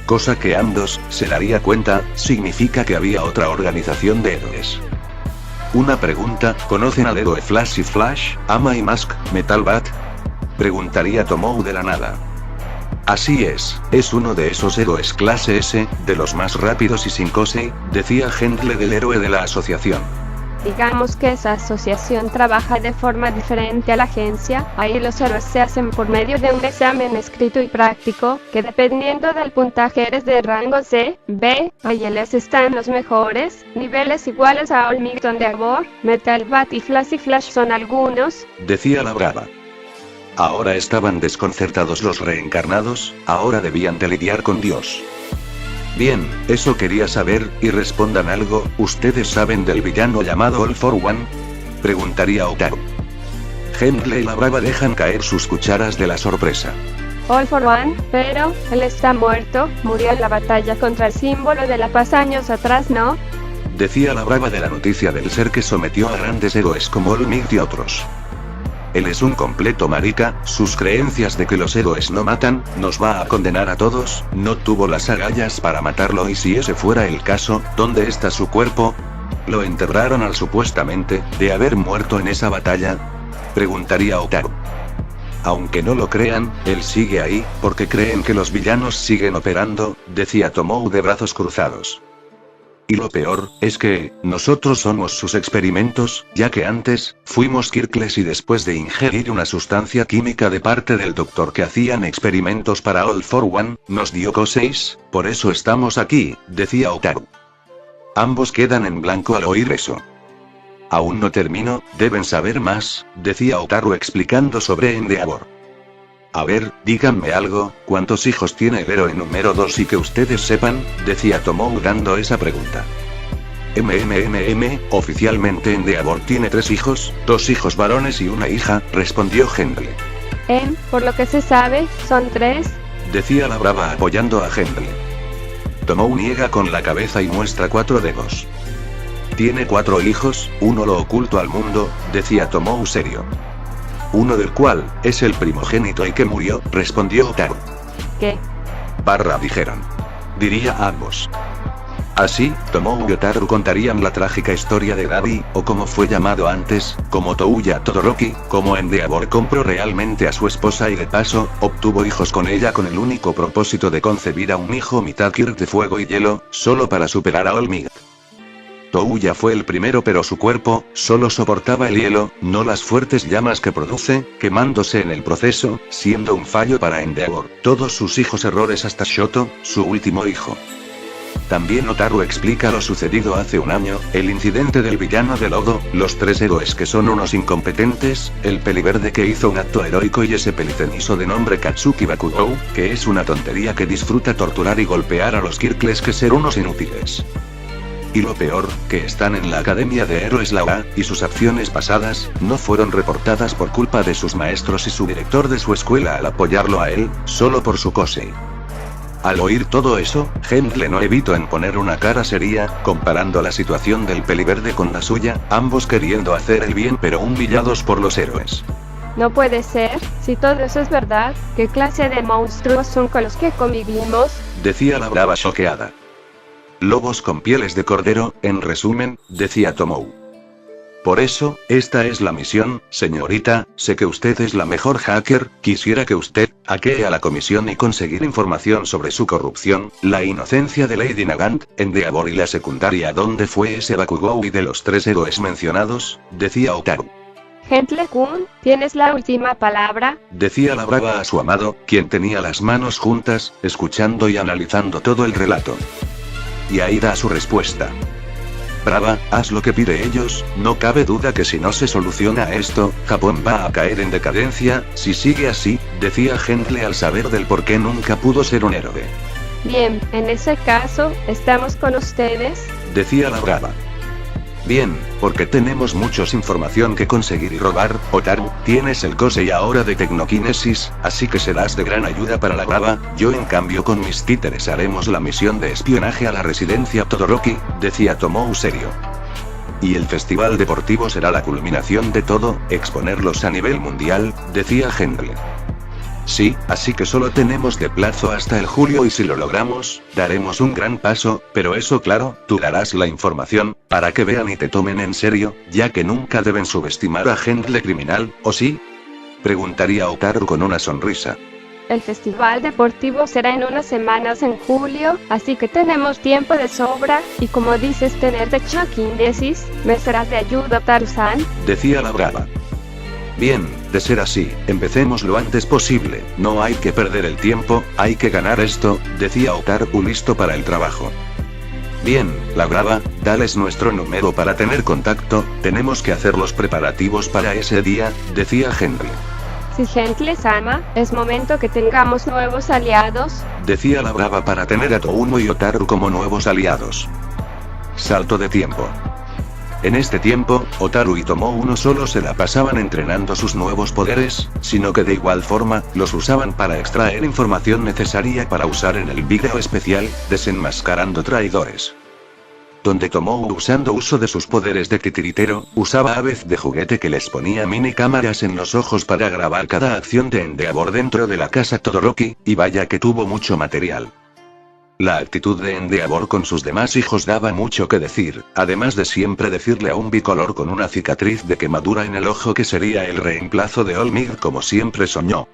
Cosa que ambos se daría cuenta, significa que había otra organización de héroes. Una pregunta, ¿conocen al héroe Flash y Flash, Ama y Mask, Metal Bat? Preguntaría Tomou de la nada. Así es uno de esos héroes clase S, de los más rápidos y sin Kosei, decía Hendle del héroe de la asociación. Digamos que esa asociación trabaja de forma diferente a la agencia, ahí los héroes se hacen por medio de un examen escrito y práctico, que dependiendo del puntaje eres de rango C, B, ahí les están los mejores, niveles iguales a Olmigton de Abor, Metal Bat y Flash son algunos, decía la brava. Ahora estaban desconcertados los reencarnados, ahora debían de lidiar con Dios. Bien, eso quería saber, y respondan algo, ¿ustedes saben del villano llamado All for One? Preguntaría Otaru. Hendle y la brava dejan caer sus cucharas de la sorpresa. All for One, pero, él está muerto, murió en la batalla contra el símbolo de la paz años atrás, ¿no? Decía la brava de la noticia del ser que sometió a grandes héroes como Olmigt y otros. Él es un completo marica, sus creencias de que los héroes no matan, nos va a condenar a todos, no tuvo las agallas para matarlo y si ese fuera el caso, ¿dónde está su cuerpo? ¿Lo enterraron al supuestamente, de haber muerto en esa batalla? Preguntaría Otaru. Aunque no lo crean, él sigue ahí, porque creen que los villanos siguen operando, decía Tomou de brazos cruzados. Y lo peor, es que, nosotros somos sus experimentos, ya que antes, fuimos Kirkles y después de ingerir una sustancia química de parte del doctor que hacían experimentos para All for One, nos dio Koseis, por eso estamos aquí, decía Otaru. Ambos quedan en blanco al oír eso. Aún no termino, deben saber más, decía Otaru explicando sobre Endeavor. A ver, díganme algo, ¿cuántos hijos tiene el héroe número 2 y que ustedes sepan? Decía Tomou dando esa pregunta. Oficialmente Endeavor tiene 3 hijos, 2 hijos varones y una hija, respondió Hendle. Por lo que se sabe, son 3, decía la brava apoyando a Hendle. Tomou niega con la cabeza y muestra 4 dedos. Tiene 4 hijos, uno lo oculto al mundo, decía Tomou serio. Uno del cual, es el primogénito y que murió, respondió Otaru. ¿Qué? Dijeron. Diría ambos. Así, Tomou y Otaru contarían la trágica historia de Gabi, o como fue llamado antes, como Touya Todoroki, como Endeavor compró realmente a su esposa y de paso, obtuvo hijos con ella con el único propósito de concebir a un hijo mitad Kirk de fuego y hielo, solo para superar a Olmigt. Touya fue el primero pero su cuerpo, solo soportaba el hielo, no las fuertes llamas que produce, quemándose en el proceso, siendo un fallo para Endeavor, todos sus hijos errores hasta Shoto, su último hijo. También Otaru explica lo sucedido hace un año, el incidente del villano de lodo, los 3 héroes que son unos incompetentes, el peliverde que hizo un acto heroico y ese pelicenizo de nombre Katsuki Bakugou, que es una tontería que disfruta torturar y golpear a los Kirkles que ser unos inútiles. Y lo peor, que están en la Academia de Héroes la UA, y sus acciones pasadas, no fueron reportadas por culpa de sus maestros y su director de su escuela al apoyarlo a él, solo por su Kosei. Al oír todo eso, Hendle no evitó en poner una cara seria, comparando la situación del peliverde con la suya, ambos queriendo hacer el bien pero humillados por los héroes. No puede ser, si todo eso es verdad, ¿qué clase de monstruos son con los que convivimos? Decía la brava choqueada. lobos con pieles de cordero, en resumen, decía Tomou. Por eso, esta es la misión, señorita, sé que usted es la mejor hacker, quisiera que usted hackee a la comisión y conseguir información sobre su corrupción, la inocencia de Lady Nagant, Endeavor y la secundaria. ¿Dónde fue ese Bakugou y de los 3 héroes mencionados? Decía Otaru. Gentle-kun, tienes la última palabra, decía la brava a su amado, quien tenía las manos juntas, escuchando y analizando todo el relato. Y ahí da su respuesta. Brava, haz lo que pide ellos, no cabe duda que si no se soluciona esto, Japón va a caer en decadencia, si sigue así, decía Gentle al saber del por qué nunca pudo ser un héroe. Bien, en ese caso, estamos con ustedes, decía la brava. Bien, porque tenemos muchos información que conseguir y robar. Otaru, tienes el Kosei ahora de Tecnokinesis, así que serás de gran ayuda para la brava. Yo en cambio con mis títeres haremos la misión de espionaje a la residencia Todoroki, decía Tomou serio. Y el festival deportivo será la culminación de todo, exponerlos a nivel mundial, decía Gentle. Sí, así que solo tenemos de plazo hasta el julio y si lo logramos, daremos un gran paso, pero eso claro, tú darás la información, para que vean y te tomen en serio, ya que nunca deben subestimar a Gentle criminal, ¿o sí? Preguntaría Otaru con una sonrisa. El festival deportivo será en unas semanas en julio, así que tenemos tiempo de sobra, y como dices tener Tecnokinesis, ¿me serás de ayuda, Otaru-san? Decía la brava. Bien, de ser así, empecemos lo antes posible, no hay que perder el tiempo, hay que ganar esto, decía Otaru listo para el trabajo. Bien, la brava, dales nuestro número para tener contacto, tenemos que hacer los preparativos para ese día, decía Gentle. Si Gentle-sama, es momento que tengamos nuevos aliados, decía la brava para tener a Toumo y Otaru como nuevos aliados. Salto de tiempo. En este tiempo, Otaru y Tomou no solo se la pasaban entrenando sus nuevos poderes, sino que de igual forma, los usaban para extraer información necesaria para usar en el vídeo especial, desenmascarando traidores. Donde Tomou usando uso de sus poderes de titiritero, usaba aves de juguete que les ponía mini cámaras en los ojos para grabar cada acción de Endeavor dentro de la casa Todoroki, y vaya que tuvo mucho material. La actitud de Endeavor con sus demás hijos daba mucho que decir, además de siempre decirle a un bicolor con una cicatriz de quemadura en el ojo que sería el reemplazo de Olmig como siempre soñó.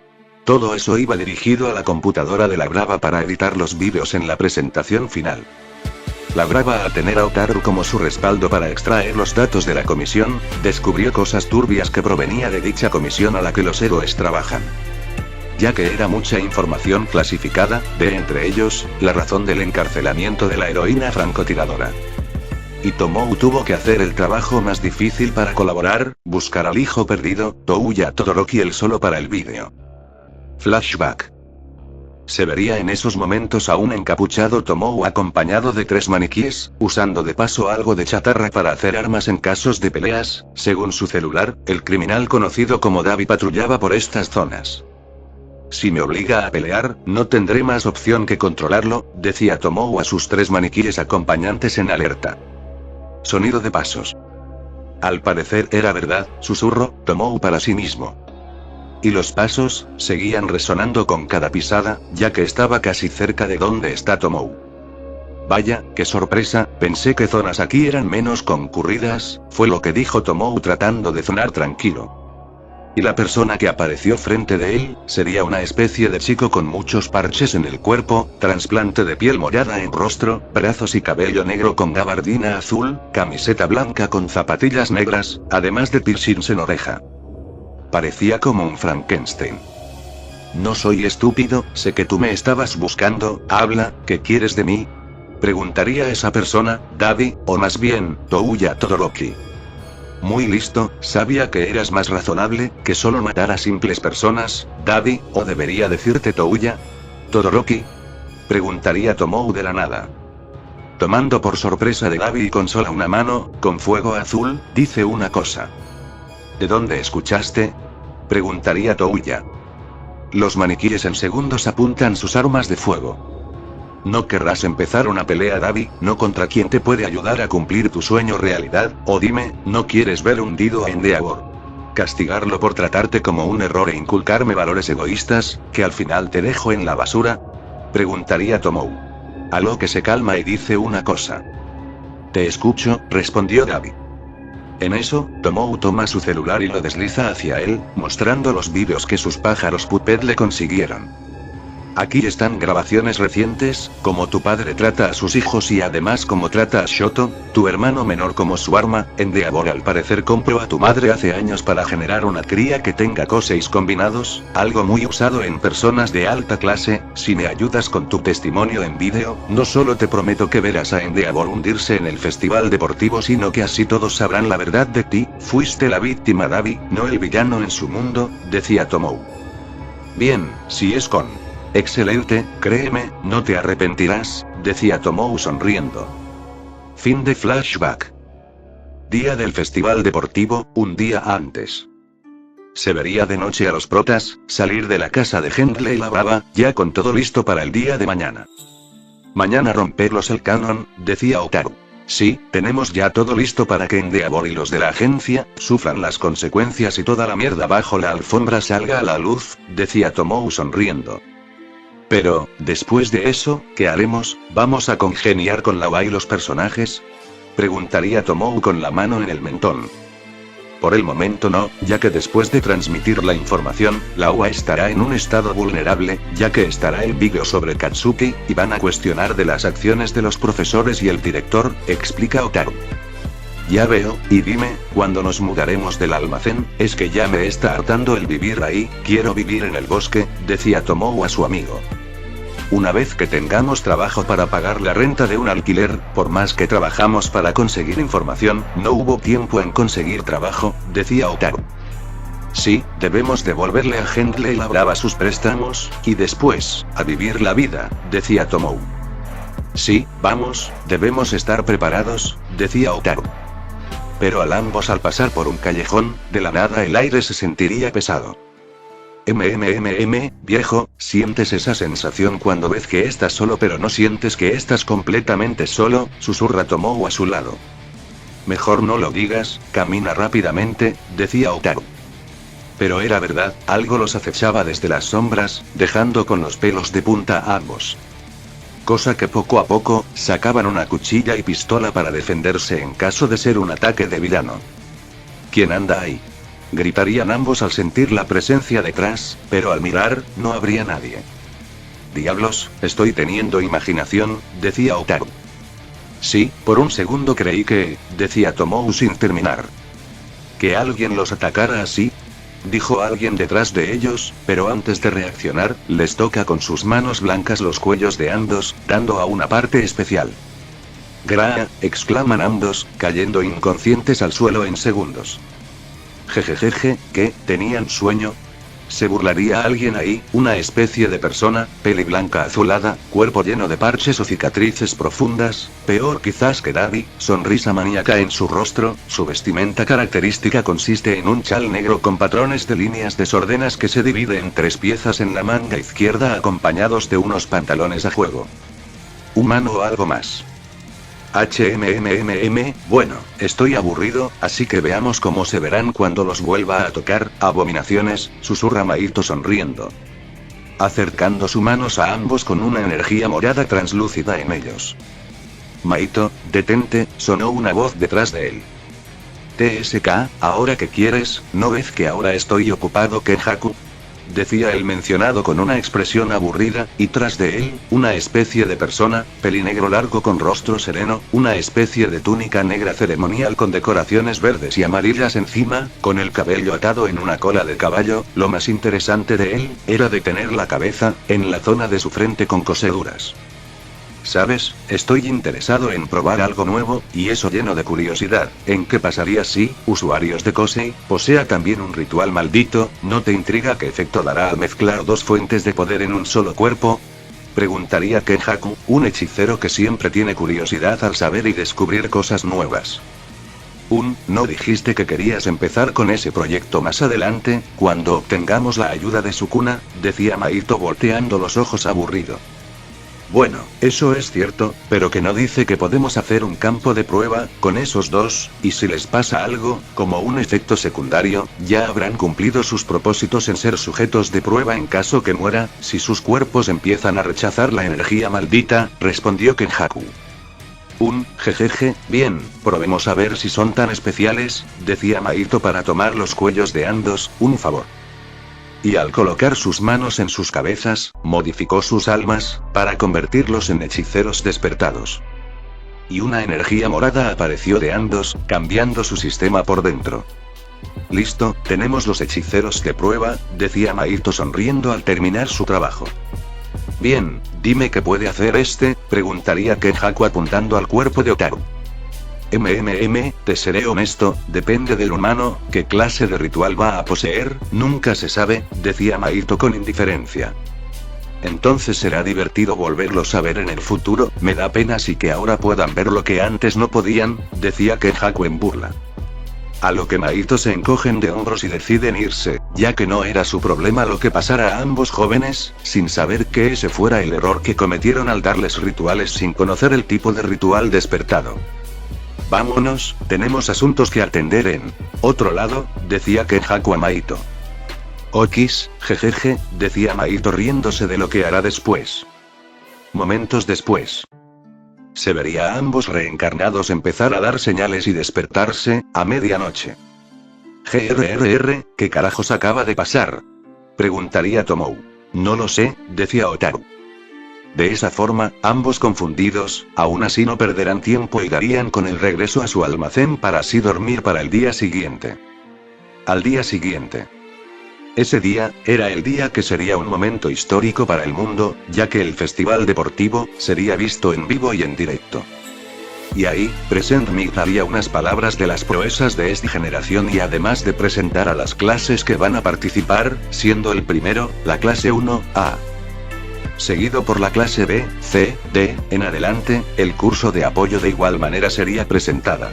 Todo eso iba dirigido a la computadora de la brava para editar los vídeos en la presentación final. La brava, al tener a Otaru como su respaldo para extraer los datos de la comisión, descubrió cosas turbias que provenía de dicha comisión a la que los héroes trabajan. Ya que era mucha información clasificada, de entre ellos, la razón del encarcelamiento de la heroína francotiradora. Y Tomou tuvo que hacer el trabajo más difícil para colaborar, buscar al hijo perdido, Touya Todoroki el solo para el vídeo. Flashback. Se vería en esos momentos a un encapuchado Tomou acompañado de 3 maniquíes, usando de paso algo de chatarra para hacer armas en casos de peleas. Según su celular, el criminal conocido como Davi patrullaba por estas zonas. Si me obliga a pelear, no tendré más opción que controlarlo, decía Tomou a sus 3 maniquíes acompañantes en alerta. Sonido de pasos. Al parecer era verdad, susurró Tomou para sí mismo. Y los pasos seguían resonando con cada pisada, ya que estaba casi cerca de donde está Tomou. Vaya, qué sorpresa, pensé que zonas aquí eran menos concurridas, fue lo que dijo Tomou tratando de sonar tranquilo. Y la persona que apareció frente de él, sería una especie de chico con muchos parches en el cuerpo, trasplante de piel morada en rostro, brazos y cabello negro con gabardina azul, camiseta blanca con zapatillas negras, además de piercings en oreja. Parecía como un Frankenstein. No soy estúpido, sé que tú me estabas buscando, habla, ¿qué quieres de mí? Preguntaría a esa persona, Davi, o más bien, Touya Todoroki. Muy listo, sabía que eras más razonable, que solo matar a simples personas, Davi, o debería decirte Touya Todoroki. Preguntaría Tomou de la nada. Tomando por sorpresa de Davi y con sola una mano, con fuego azul, dice una cosa. ¿De dónde escuchaste? Preguntaría Touya. Los maniquíes en segundos apuntan sus armas de fuego. ¿No querrás empezar una pelea, Davi, no contra quien te puede ayudar a cumplir tu sueño realidad? O dime, ¿no quieres ver hundido a Endeavor? ¿Castigarlo por tratarte como un error e inculcarme valores egoístas, que al final te dejo en la basura? Preguntaría Tomou. A lo que se calma y dice una cosa. Te escucho, respondió Davi. En eso, Tomou toma su celular y lo desliza hacia él, mostrando los vídeos que sus pájaros Puppet le consiguieron. Aquí están grabaciones recientes, como tu padre trata a sus hijos y además como trata a Shoto, tu hermano menor como su arma. Endeavor al parecer compró a tu madre hace años para generar una cría que tenga coseis combinados, algo muy usado en personas de alta clase. Si me ayudas con tu testimonio en vídeo, no solo te prometo que verás a Endeavor hundirse en el festival deportivo, sino que así todos sabrán la verdad de ti. Fuiste la víctima, Davi, no el villano en su mundo, decía Tomou. Bien, si es con... Excelente, créeme, no te arrepentirás, decía Tomou sonriendo. Fin de flashback. Día del festival deportivo, un día antes. Se vería de noche a los protas salir de la casa de Hendley la Brava, ya con todo listo para el día de mañana. Mañana romperlos el canon, decía Otaru. Sí, tenemos ya todo listo para que Endeavor y los de la agencia sufran las consecuencias y toda la mierda bajo la alfombra salga a la luz, decía Tomou sonriendo. Pero, después de eso, ¿qué haremos? ¿Vamos a congeniar con Lawa y los personajes? Preguntaría Tomou con la mano en el mentón. Por el momento no, ya que después de transmitir la información, Lawa estará en un estado vulnerable, ya que estará el vídeo sobre Katsuki, y van a cuestionar de las acciones de los profesores y el director, explica Otaru. Ya veo, y dime, ¿cuándo nos mudaremos del almacén? Es que ya me está hartando el vivir ahí, quiero vivir en el bosque, decía Tomou a su amigo. Una vez que tengamos trabajo para pagar la renta de un alquiler, por más que trabajamos para conseguir información, no hubo tiempo en conseguir trabajo, decía Otaru. Sí, debemos devolverle a Hendley la Brava sus préstamos, y después, a vivir la vida, decía Tomou. Sí, vamos, debemos estar preparados, decía Otaru. Pero ambos al pasar por un callejón, de la nada el aire se sentiría pesado. Viejo, ¿sientes esa sensación cuando ves que estás solo pero no sientes que estás completamente solo? Susurra Tomou a su lado. Mejor no lo digas, camina rápidamente, decía Otaru. Pero era verdad, algo los acechaba desde las sombras, dejando con los pelos de punta a ambos. Cosa que poco a poco, sacaban una cuchilla y pistola para defenderse en caso de ser un ataque de villano. ¿Quién anda ahí? Gritarían ambos al sentir la presencia detrás, pero al mirar, no habría nadie. Diablos, estoy teniendo imaginación, decía Otaru. Sí, por un segundo creí que, decía Tomou sin terminar. ¿Que alguien los atacara así? Dijo alguien detrás de ellos, pero antes de reaccionar, les toca con sus manos blancas los cuellos de ambos, dando a una parte especial. ¡Gra! Exclaman ambos, cayendo inconscientes al suelo en segundos. Jejejeje, ¿qué? ¿Tenían sueño? ¿Se burlaría alguien ahí? Una especie de persona, peli blanca azulada, cuerpo lleno de parches o cicatrices profundas, peor quizás que Davi, sonrisa maníaca en su rostro, su vestimenta característica consiste en un chal negro con patrones de líneas desordenadas que se divide en 3 piezas en la manga izquierda acompañados de unos pantalones a juego. Humano o algo más. Bueno, estoy aburrido, así que veamos cómo se verán cuando los vuelva a tocar, abominaciones, susurra Maito sonriendo. Acercando sus manos a ambos con una energía morada translúcida en ellos. Maito, detente, sonó una voz detrás de él. TSK, ¿ahora qué quieres? ¿No ves que ahora estoy ocupado, Kenjaku? Decía el mencionado con una expresión aburrida, y tras de él, una especie de persona, pelinegro largo con rostro sereno, una especie de túnica negra ceremonial con decoraciones verdes y amarillas encima, con el cabello atado en una cola de caballo. Lo más interesante de él, era de tener la cabeza, en la zona de su frente con coseduras. ¿Sabes? Estoy interesado en probar algo nuevo, y eso lleno de curiosidad. ¿En qué pasaría si, usuarios de Kosei, posea también un ritual maldito? ¿No te intriga qué efecto dará al mezclar 2 fuentes de poder en un solo cuerpo? Preguntaría Kenjaku, un hechicero que siempre tiene curiosidad al saber y descubrir cosas nuevas. ¿No dijiste que querías empezar con ese proyecto más adelante, cuando obtengamos la ayuda de Sukuna? Decía Maito volteando los ojos aburrido. Bueno, eso es cierto, pero que no dice que podemos hacer un campo de prueba, con esos dos, y si les pasa algo, como un efecto secundario, ya habrán cumplido sus propósitos en ser sujetos de prueba en caso que muera, si sus cuerpos empiezan a rechazar la energía maldita, respondió Kenjaku. Jejeje, bien, probemos a ver si son tan especiales, decía Maito para tomar los cuellos de ambos, un favor. Y al colocar sus manos en sus cabezas, modificó sus almas, para convertirlos en hechiceros despertados. Y una energía morada apareció de ambos, cambiando su sistema por dentro. Listo, tenemos los hechiceros de prueba, decía Maito sonriendo al terminar su trabajo. Bien, dime qué puede hacer preguntaría Kenjaku apuntando al cuerpo de Otaru. Te seré honesto, depende del humano, qué clase de ritual va a poseer, nunca se sabe, decía Maito con indiferencia. Entonces será divertido volverlos a ver en el futuro, me da pena sí que ahora puedan ver lo que antes no podían, decía Kenjaku en burla. A lo que Maito se encogen de hombros y deciden irse, ya que no era su problema lo que pasara a ambos jóvenes, sin saber que ese fuera el error que cometieron al darles rituales sin conocer el tipo de ritual despertado. Vámonos, tenemos asuntos que atender en otro lado, decía Kenjaku a Maito. Okis, jejeje, decía Maito riéndose de lo que hará después. Momentos después. Se vería a ambos reencarnados empezar a dar señales y despertarse, a medianoche. ¿Qué carajos acaba de pasar? Preguntaría Tomou. No lo sé, decía Otaru. De esa forma, ambos confundidos, aún así no perderán tiempo y darían con el regreso a su almacén para así dormir para el día siguiente. Al día siguiente. Ese día, era el día que sería un momento histórico para el mundo, ya que el festival deportivo, sería visto en vivo y en directo. Y ahí, Present Mig daría unas palabras de las proezas de esta generación y además de presentar a las clases que van a participar, siendo el primero, la clase 1A. Seguido por la clase B, C, D, en adelante, el curso de apoyo de igual manera sería presentada.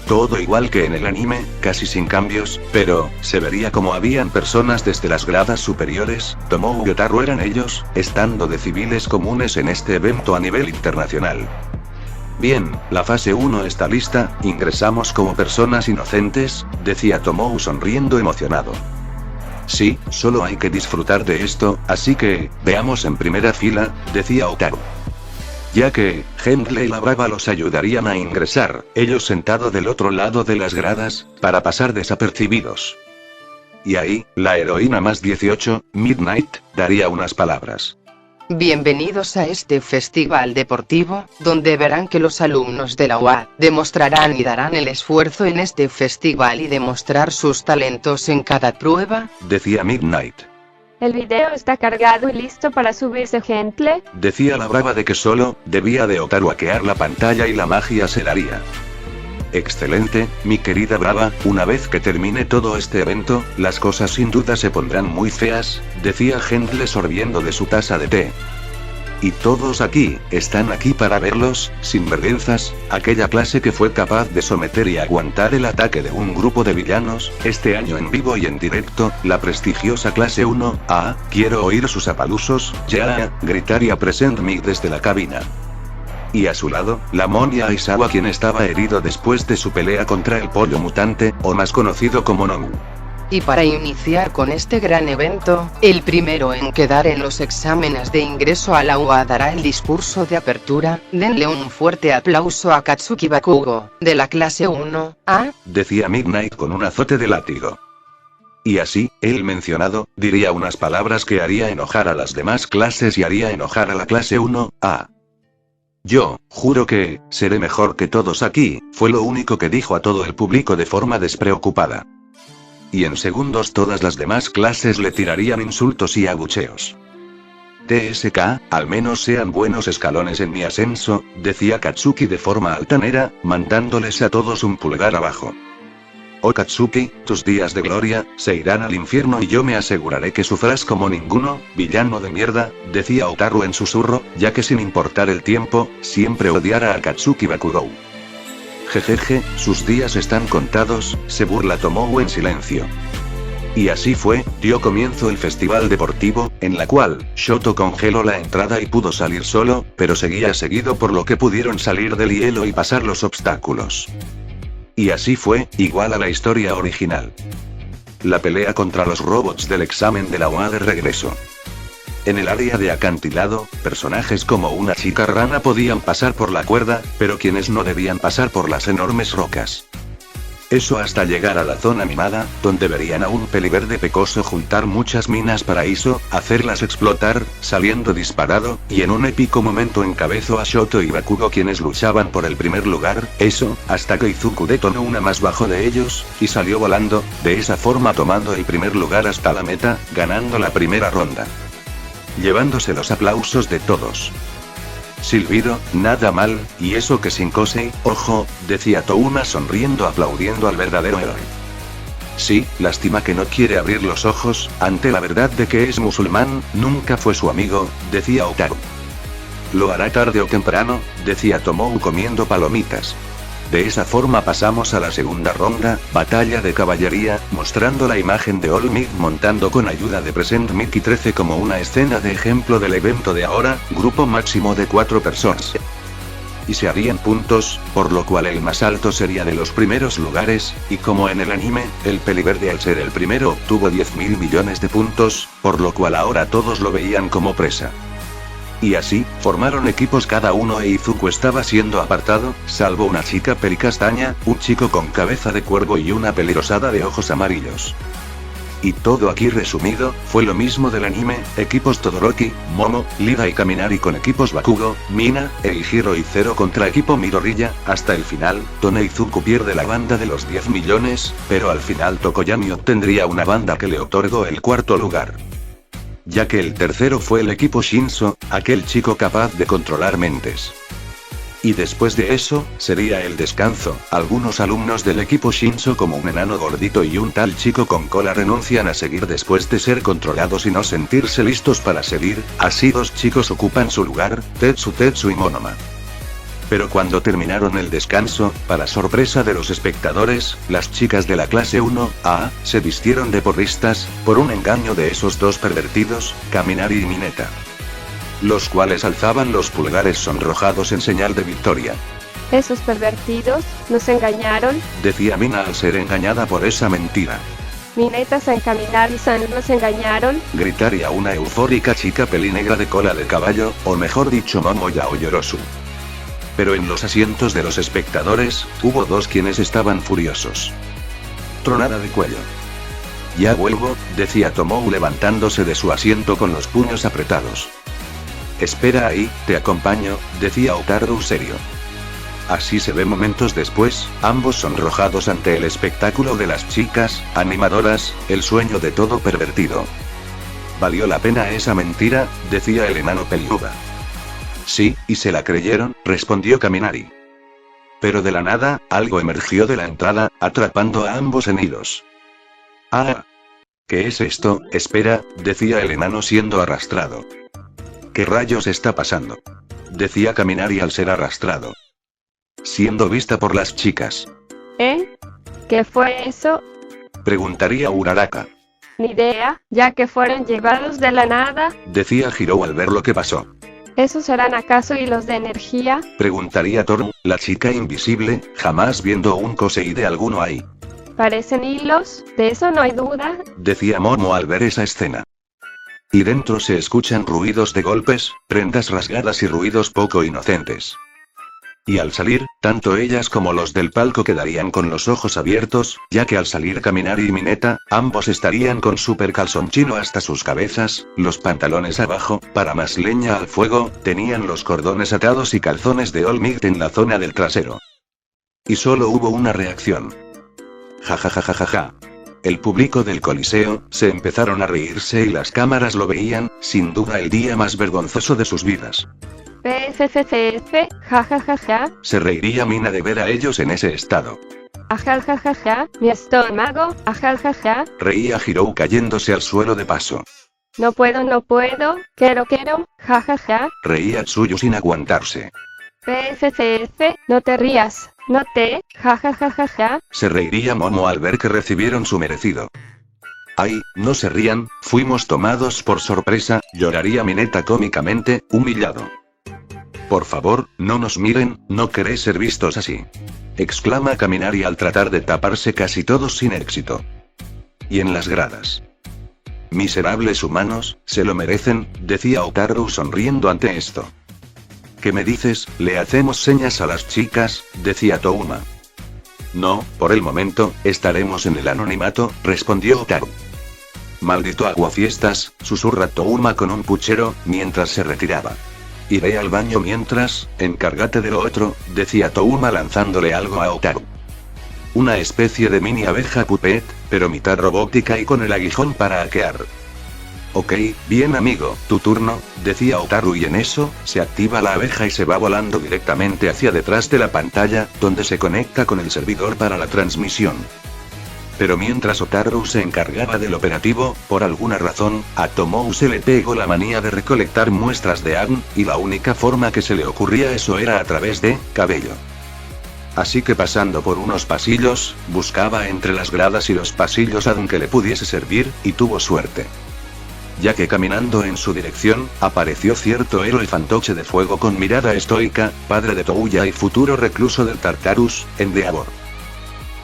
Todo igual que en el anime, casi sin cambios, pero, se vería como habían personas desde las gradas superiores, Tomou y Otaru eran ellos, estando de civiles comunes en este evento a nivel internacional. Bien, la fase 1 está lista, ingresamos como personas inocentes, decía Tomou sonriendo emocionado. Sí, solo hay que disfrutar de esto, así que, veamos en primera fila, decía Otaru. Ya que, Gentle y la Brava los ayudarían a ingresar, ellos sentados del otro lado de las gradas, para pasar desapercibidos. Y ahí, la heroína más 18, Midnight, daría unas palabras. Bienvenidos a este festival deportivo, donde verán que los alumnos de la UA demostrarán y darán el esfuerzo en este festival y demostrar sus talentos en cada prueba, decía Midnight. El video está cargado y listo para subirse, Gentle, decía la Brava de que solo debía de Otaru hackear la pantalla y la magia se daría. Excelente, mi querida Brava, una vez que termine todo este evento, las cosas sin duda se pondrán muy feas, decía Gentle sorbiendo de su taza de té. Y todos están aquí para verlos, sinvergüenzas, aquella clase que fue capaz de someter y aguantar el ataque de un grupo de villanos, este año en vivo y en directo, la prestigiosa clase 1A, quiero oír sus apalusos, ya, gritaría Present Mig desde la cabina. Y a su lado, la Monia Aizawa quien estaba herido después de su pelea contra el pollo mutante, o más conocido como Nomu. Y para iniciar con este gran evento, el primero en quedar en los exámenes de ingreso a la UA dará el discurso de apertura, denle un fuerte aplauso a Katsuki Bakugo, de la clase 1A, decía Midnight con un azote de látigo. Y así, el mencionado, diría unas palabras que haría enojar a las demás clases y haría enojar a la clase 1A. Yo, juro que, seré mejor que todos aquí, fue lo único que dijo a todo el público de forma despreocupada. Y en segundos todas las demás clases le tirarían insultos y abucheos. TSK, al menos sean buenos escalones en mi ascenso, decía Katsuki de forma altanera, mandándoles a todos un pulgar abajo. Oh Katsuki, tus días de gloria, se irán al infierno y yo me aseguraré que sufras como ninguno, villano de mierda, decía Otaru en susurro, ya que sin importar el tiempo, siempre odiara a Katsuki Bakugou. Jejeje, sus días están contados, se burla Tomou en silencio. Y así fue, dio comienzo el festival deportivo, en la cual, Shoto congeló la entrada y pudo salir solo, pero seguía seguido por lo que pudieron salir del hielo y pasar los obstáculos. Y así fue, igual a la historia original. La pelea contra los robots del examen de la UA de regreso. En el área de acantilado, personajes como una chica rana podían pasar por la cuerda, pero quienes no debían pasar por las enormes rocas. Eso hasta llegar a la zona minada, donde verían a un peliverde pecoso juntar muchas minas paraíso, hacerlas explotar, saliendo disparado, y en un épico momento encabezó a Shoto y Bakugo quienes luchaban por el primer lugar, eso, hasta que Izuku detonó una más bajo de ellos, y salió volando, de esa forma tomando el primer lugar hasta la meta, ganando la primera ronda. Llevándose los aplausos de todos. Silbido, nada mal, y eso que sin Kosei, ojo, decía Touma sonriendo aplaudiendo al verdadero héroe. Sí, lástima que no quiere abrir los ojos, ante la verdad de que es musulmán, nunca fue su amigo, decía Otaru. Lo hará tarde o temprano, decía Tomou comiendo palomitas. De esa forma pasamos a la segunda ronda, batalla de caballería, mostrando la imagen de All Might montando con ayuda de Present Mickey 13 como una escena de ejemplo del evento de ahora, grupo máximo de 4 personas. Y se harían puntos, por lo cual el más alto sería de los primeros lugares, y como en el anime, el peliverde al ser el primero obtuvo 10.000 millones de puntos, por lo cual ahora todos lo veían como presa. Y así, formaron equipos cada uno e Izuku estaba siendo apartado, salvo una chica pelicastaña, un chico con cabeza de cuervo y una pelirosada de ojos amarillos. Y todo aquí resumido, fue lo mismo del anime, equipos Todoroki, Momo, Lida y Kaminari con equipos Bakugo, Mina, Eihiro y Zero contra equipo Midoriya, hasta el final, donde Izuku pierde la banda de los 10 millones, pero al final Tokoyami obtendría una banda que le otorgó el cuarto lugar. Ya que el tercero fue el equipo Shinso, aquel chico capaz de controlar mentes. Y después de eso, sería el descanso, algunos alumnos del equipo Shinso como un enano gordito y un tal chico con cola renuncian a seguir después de ser controlados y no sentirse listos para seguir, así 2 chicos ocupan su lugar, Tetsu y Monoma. Pero cuando terminaron el descanso, para sorpresa de los espectadores, las chicas de la clase 1A, se vistieron de porristas, por un engaño de esos 2 pervertidos, Kaminari y Mineta. Los cuales alzaban los pulgares sonrojados en señal de victoria. Esos pervertidos, nos engañaron, decía Mina al ser engañada por esa mentira. Mineta-san, Kaminari-san nos engañaron, gritaría una eufórica chica pelinegra de cola de caballo, o mejor dicho Momoya o Yorosu. Pero en los asientos de los espectadores, hubo 2 quienes estaban furiosos. Tronada de cuello. Ya vuelvo, decía Tomou levantándose de su asiento con los puños apretados. Espera ahí, te acompaño, decía Otaru serio. Así se ve momentos después, ambos sonrojados ante el espectáculo de las chicas, animadoras, el sueño de todo pervertido. ¿Valió la pena esa mentira?, decía el enano peliuda. Sí, y se la creyeron, respondió Kaminari. Pero de la nada, algo emergió de la entrada, atrapando a ambos en hilos. ¡Ah! ¿Qué es esto? Espera, decía el enano siendo arrastrado. ¿Qué rayos está pasando?, decía Kaminari al ser arrastrado. Siendo vista por las chicas. ¿Qué fue eso?, preguntaría Uraraka. Ni idea, ya que fueron llevados de la nada, decía Hiro al ver lo que pasó. ¿Esos serán acaso hilos de energía?, preguntaría Toru, la chica invisible, jamás viendo un Kosei de alguno ahí. Parecen hilos, de eso no hay duda, decía Momo al ver esa escena. Y dentro se escuchan ruidos de golpes, prendas rasgadas y ruidos poco inocentes. Y al salir, tanto ellas como los del palco quedarían con los ojos abiertos, ya que al salir Kaminari y Mineta, ambos estarían con super calzón chino hasta sus cabezas, los pantalones abajo, para más leña al fuego, tenían los cordones atados y calzones de All Might en la zona del trasero. Y solo hubo una reacción. Ja. El público del Coliseo, se empezaron a reírse y las cámaras lo veían, sin duda el día más vergonzoso de sus vidas. PFFF, jajajaja. Se reiría Mina de ver a ellos en ese estado. Ajaljajaja, mi estómago, ajaljaja. Reía Hirou cayéndose al suelo de paso. No puedo, quiero, jajaja. Reía Tsuyu sin aguantarse. PFFF, no te rías, no te, jajajaja. Se reiría Momo al ver que recibieron su merecido. Ay, no se rían, fuimos tomados por sorpresa, lloraría Mineta cómicamente, humillado. Por favor, no nos miren, no queréis ser vistos así. Exclama Kaminari al tratar de taparse casi todos sin éxito. Y en las gradas. Miserables humanos, se lo merecen, decía Otaru sonriendo ante esto. ¿Qué me dices? Le hacemos señas a las chicas, decía Touma. No, por el momento, estaremos en el anonimato, respondió Otaru. Maldito aguafiestas, susurra Touma con un puchero, mientras se retiraba. Iré al baño mientras, encárgate de lo otro, decía Touma lanzándole algo a Otaru. Una especie de mini abeja puppet, pero mitad robótica y con el aguijón para hackear. Ok, bien amigo, tu turno, decía Otaru y en eso, se activa la abeja y se va volando directamente hacia detrás de la pantalla, donde se conecta con el servidor para la transmisión. Pero mientras Otaru se encargaba del operativo, por alguna razón, a Tomou se le pegó la manía de recolectar muestras de ADN, y la única forma que se le ocurría eso era a través de cabello. Así que pasando por unos pasillos, buscaba entre las gradas y los pasillos ADN que le pudiese servir, y tuvo suerte. Ya que caminando en su dirección, apareció cierto héroe fantoche de fuego con mirada estoica, padre de Touya y futuro recluso del Tartarus, Endeavor.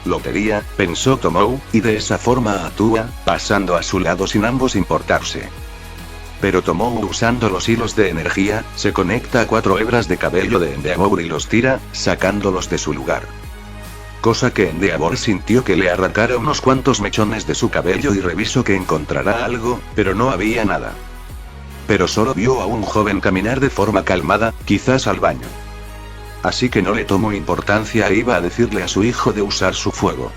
Lotería, pensó Tomou, y de esa forma actúa, pasando a su lado sin ambos importarse. Pero Tomou usando los hilos de energía, se conecta a 4 hebras de cabello de Endeavor y los tira, sacándolos de su lugar. Cosa que Endeavor sintió que le arrancara unos cuantos mechones de su cabello y revisó que encontrará algo, pero no había nada. Pero solo vio a un joven caminar de forma calmada, quizás al baño. Así que no le tomó importancia e iba a decirle a su hijo de usar su fuego.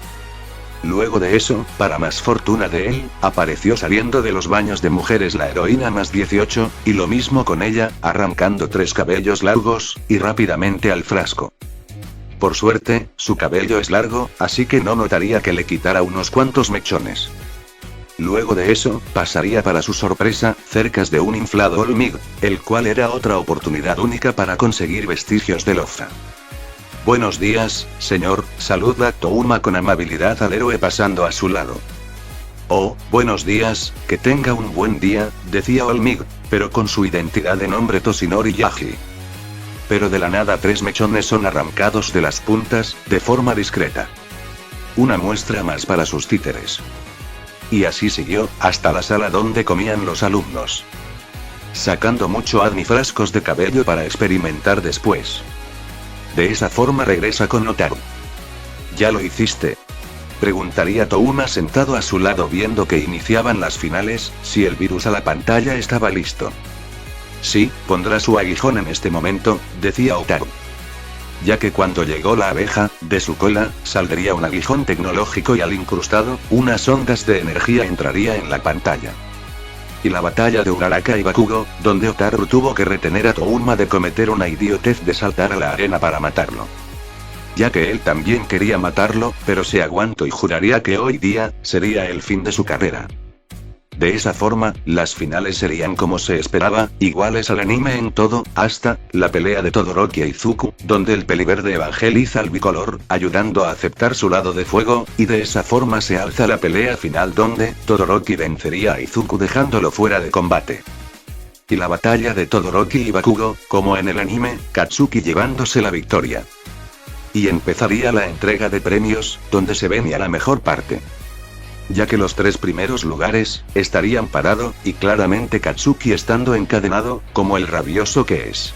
Luego de eso, para más fortuna de él, apareció saliendo de los baños de mujeres la heroína más 18, y lo mismo con ella, arrancando 3 cabellos largos, y rápidamente al frasco. Por suerte, su cabello es largo, así que no notaría que le quitara unos cuantos mechones. Luego de eso, pasaría para su sorpresa, cerca de un inflado Olmig, el cual era otra oportunidad única para conseguir vestigios de Loza. Buenos días, señor, saluda Touma con amabilidad al héroe pasando a su lado. Oh, buenos días, que tenga un buen día, decía Olmig, pero con su identidad de nombre Toshinori Yaji. Pero de la nada 3 mechones son arrancados de las puntas, de forma discreta. Una muestra más para sus títeres. Y así siguió, hasta la sala donde comían los alumnos. Sacando mucho ADN y frascos de cabello para experimentar después. De esa forma regresa con Otaru. ¿Ya lo hiciste? Preguntaría Touma sentado a su lado viendo que iniciaban las finales, si el virus a la pantalla estaba listo. Sí, pondrá su aguijón en este momento, decía Otaru. Ya que cuando llegó la abeja, de su cola, saldría un aguijón tecnológico y al incrustado, unas ondas de energía entraría en la pantalla. Y la batalla de Uraraka y Bakugo, donde Otaru tuvo que retener a Touma de cometer una idiotez de saltar a la arena para matarlo. Ya que él también quería matarlo, pero se aguantó y juraría que hoy día, sería el fin de su carrera. De esa forma, las finales serían como se esperaba, iguales al anime en todo, hasta la pelea de Todoroki e Izuku, donde el peliverde evangeliza al bicolor, ayudando a aceptar su lado de fuego, y de esa forma se alza la pelea final donde Todoroki vencería a Izuku dejándolo fuera de combate. Y la batalla de Todoroki y Bakugo, como en el anime, Katsuki llevándose la victoria. Y empezaría la entrega de premios, donde se venía la mejor parte. Ya que los 3 primeros lugares, estarían parado, y claramente Katsuki estando encadenado, como el rabioso que es.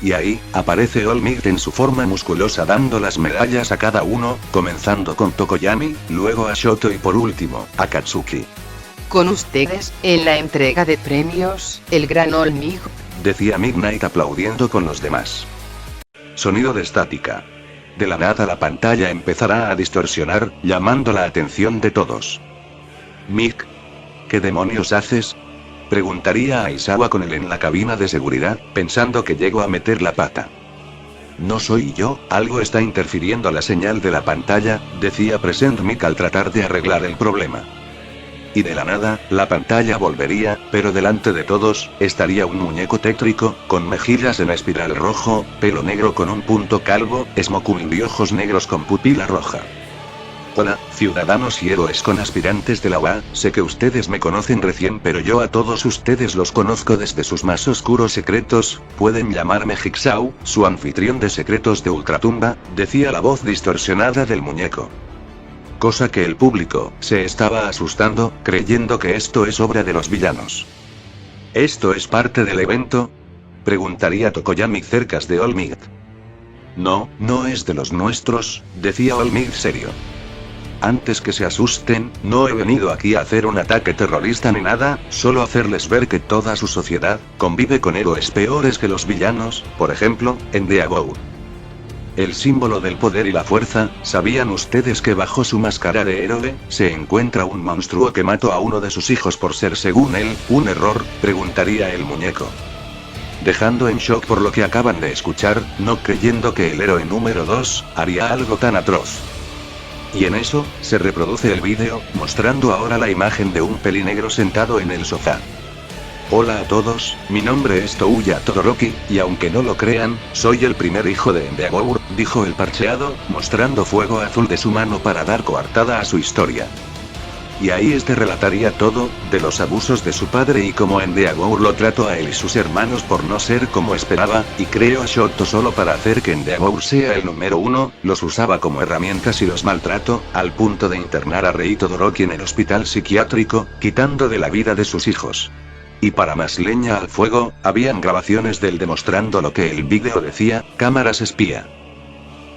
Y ahí, aparece Olmig en su forma musculosa dando las medallas a cada uno, comenzando con Tokoyami, luego a Shoto y por último, a Katsuki. Con ustedes, en la entrega de premios, el gran Olmig, decía Midnight aplaudiendo con los demás. Sonido de estática. De la nada la pantalla empezará a distorsionar, llamando la atención de todos. Mick, ¿qué demonios haces? Preguntaría a Aizawa con él en la cabina de seguridad, pensando que llegó a meter la pata. No soy yo, algo está interfiriendo la señal de la pantalla, decía Present Mick al tratar de arreglar el problema. Y de la nada, la pantalla volvería, pero delante de todos, estaría un muñeco tétrico, con mejillas en espiral rojo, pelo negro con un punto calvo, Smokun y ojos negros con pupila roja. Hola, ciudadanos y héroes con aspirantes de la UA, sé que ustedes me conocen recién pero yo a todos ustedes los conozco desde sus más oscuros secretos, pueden llamarme Jigsaw, su anfitrión de secretos de Ultratumba, decía la voz distorsionada del muñeco. Cosa que el público se estaba asustando, creyendo que esto es obra de los villanos. ¿Esto es parte del evento?, preguntaría Tokoyami cerca de All-Might. No, no es de los nuestros, decía All-Might serio. Antes que se asusten, no he venido aquí a hacer un ataque terrorista ni nada, solo hacerles ver que toda su sociedad convive con héroes peores que los villanos, por ejemplo, en Deagour. El símbolo del poder y la fuerza, ¿sabían ustedes que bajo su máscara de héroe, se encuentra un monstruo que mató a uno de sus hijos por ser según él, un error?, preguntaría el muñeco. Dejando en shock por lo que acaban de escuchar, no creyendo que el héroe número 2 haría algo tan atroz. Y en eso, se reproduce el vídeo, mostrando ahora la imagen de un pelinegro sentado en el sofá. Hola a todos, mi nombre es Touya Todoroki, y aunque no lo crean, soy el primer hijo de Endeavor, dijo el parcheado, mostrando fuego azul de su mano para dar coartada a su historia. Y ahí relataría todo, de los abusos de su padre y cómo Endeavor lo trató a él y sus hermanos por no ser como esperaba, y creó a Shoto solo para hacer que Endeavor sea el número 1, los usaba como herramientas y los maltrató, al punto de internar a Rei Todoroki en el hospital psiquiátrico, quitando de la vida de sus hijos. Y para más leña al fuego, habían grabaciones de él demostrando lo que el vídeo decía, cámaras espía.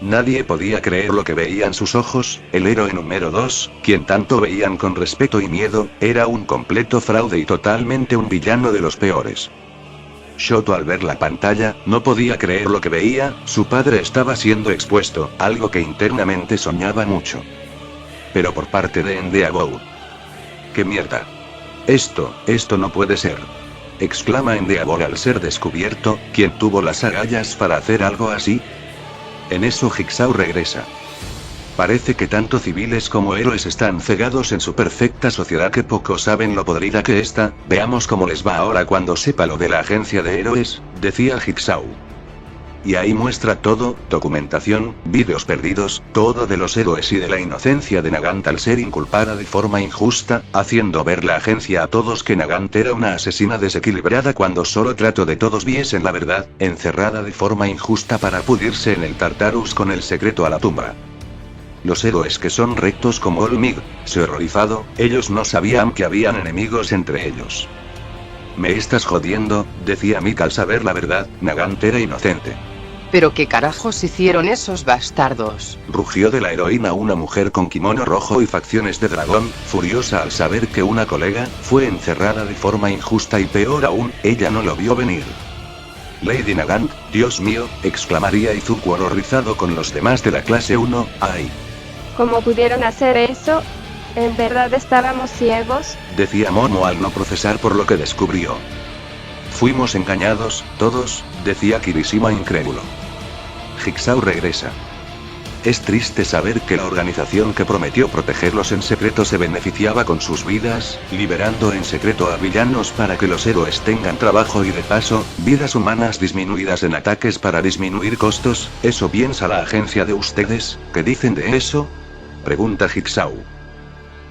Nadie podía creer lo que veían sus ojos, el héroe número 2, quien tanto veían con respeto y miedo, era un completo fraude y totalmente un villano de los peores. Shoto al ver la pantalla, no podía creer lo que veía, su padre estaba siendo expuesto, algo que internamente soñaba mucho. Pero por parte de Endeavor. ¡Qué mierda! Esto no puede ser. Exclama Endeavor al ser descubierto, ¿quién tuvo las agallas para hacer algo así? En eso Jigsaw regresa. Parece que tanto civiles como héroes están cegados en su perfecta sociedad que poco saben lo podrida que está, veamos cómo les va ahora cuando sepa lo de la agencia de héroes, decía Jigsaw. Y ahí muestra todo, documentación, vídeos perdidos, todo de los héroes y de la inocencia de Nagant al ser inculpada de forma injusta, haciendo ver la agencia a todos que Nagant era una asesina desequilibrada cuando solo trató de todos viesen la verdad, encerrada de forma injusta para pudrirse en el Tartarus con el secreto a la tumba. Los héroes que son rectos como All-Might, se horrorizado, ellos no sabían que habían enemigos entre ellos. Me estás jodiendo, decía Mick al saber la verdad, Nagant era inocente. ¿Pero qué carajos hicieron esos bastardos?, rugió de la heroína una mujer con kimono rojo y facciones de dragón, furiosa al saber que una colega fue encerrada de forma injusta y peor aún, ella no lo vio venir. Lady Nagant, Dios mío, exclamaría Izuku horrorizado con los demás de la clase 1, ¡ay! ¿Cómo pudieron hacer eso? ¿En verdad estábamos ciegos?, decía Momo al no procesar por lo que descubrió. Fuimos engañados, todos, decía Kirishima incrédulo. Jigsaw regresa. Es triste saber que la organización que prometió protegerlos en secreto se beneficiaba con sus vidas, liberando en secreto a villanos para que los héroes tengan trabajo y de paso, vidas humanas disminuidas en ataques para disminuir costos. ¿Eso piensa la agencia de ustedes? ¿Qué dicen de eso?, pregunta Jigsaw.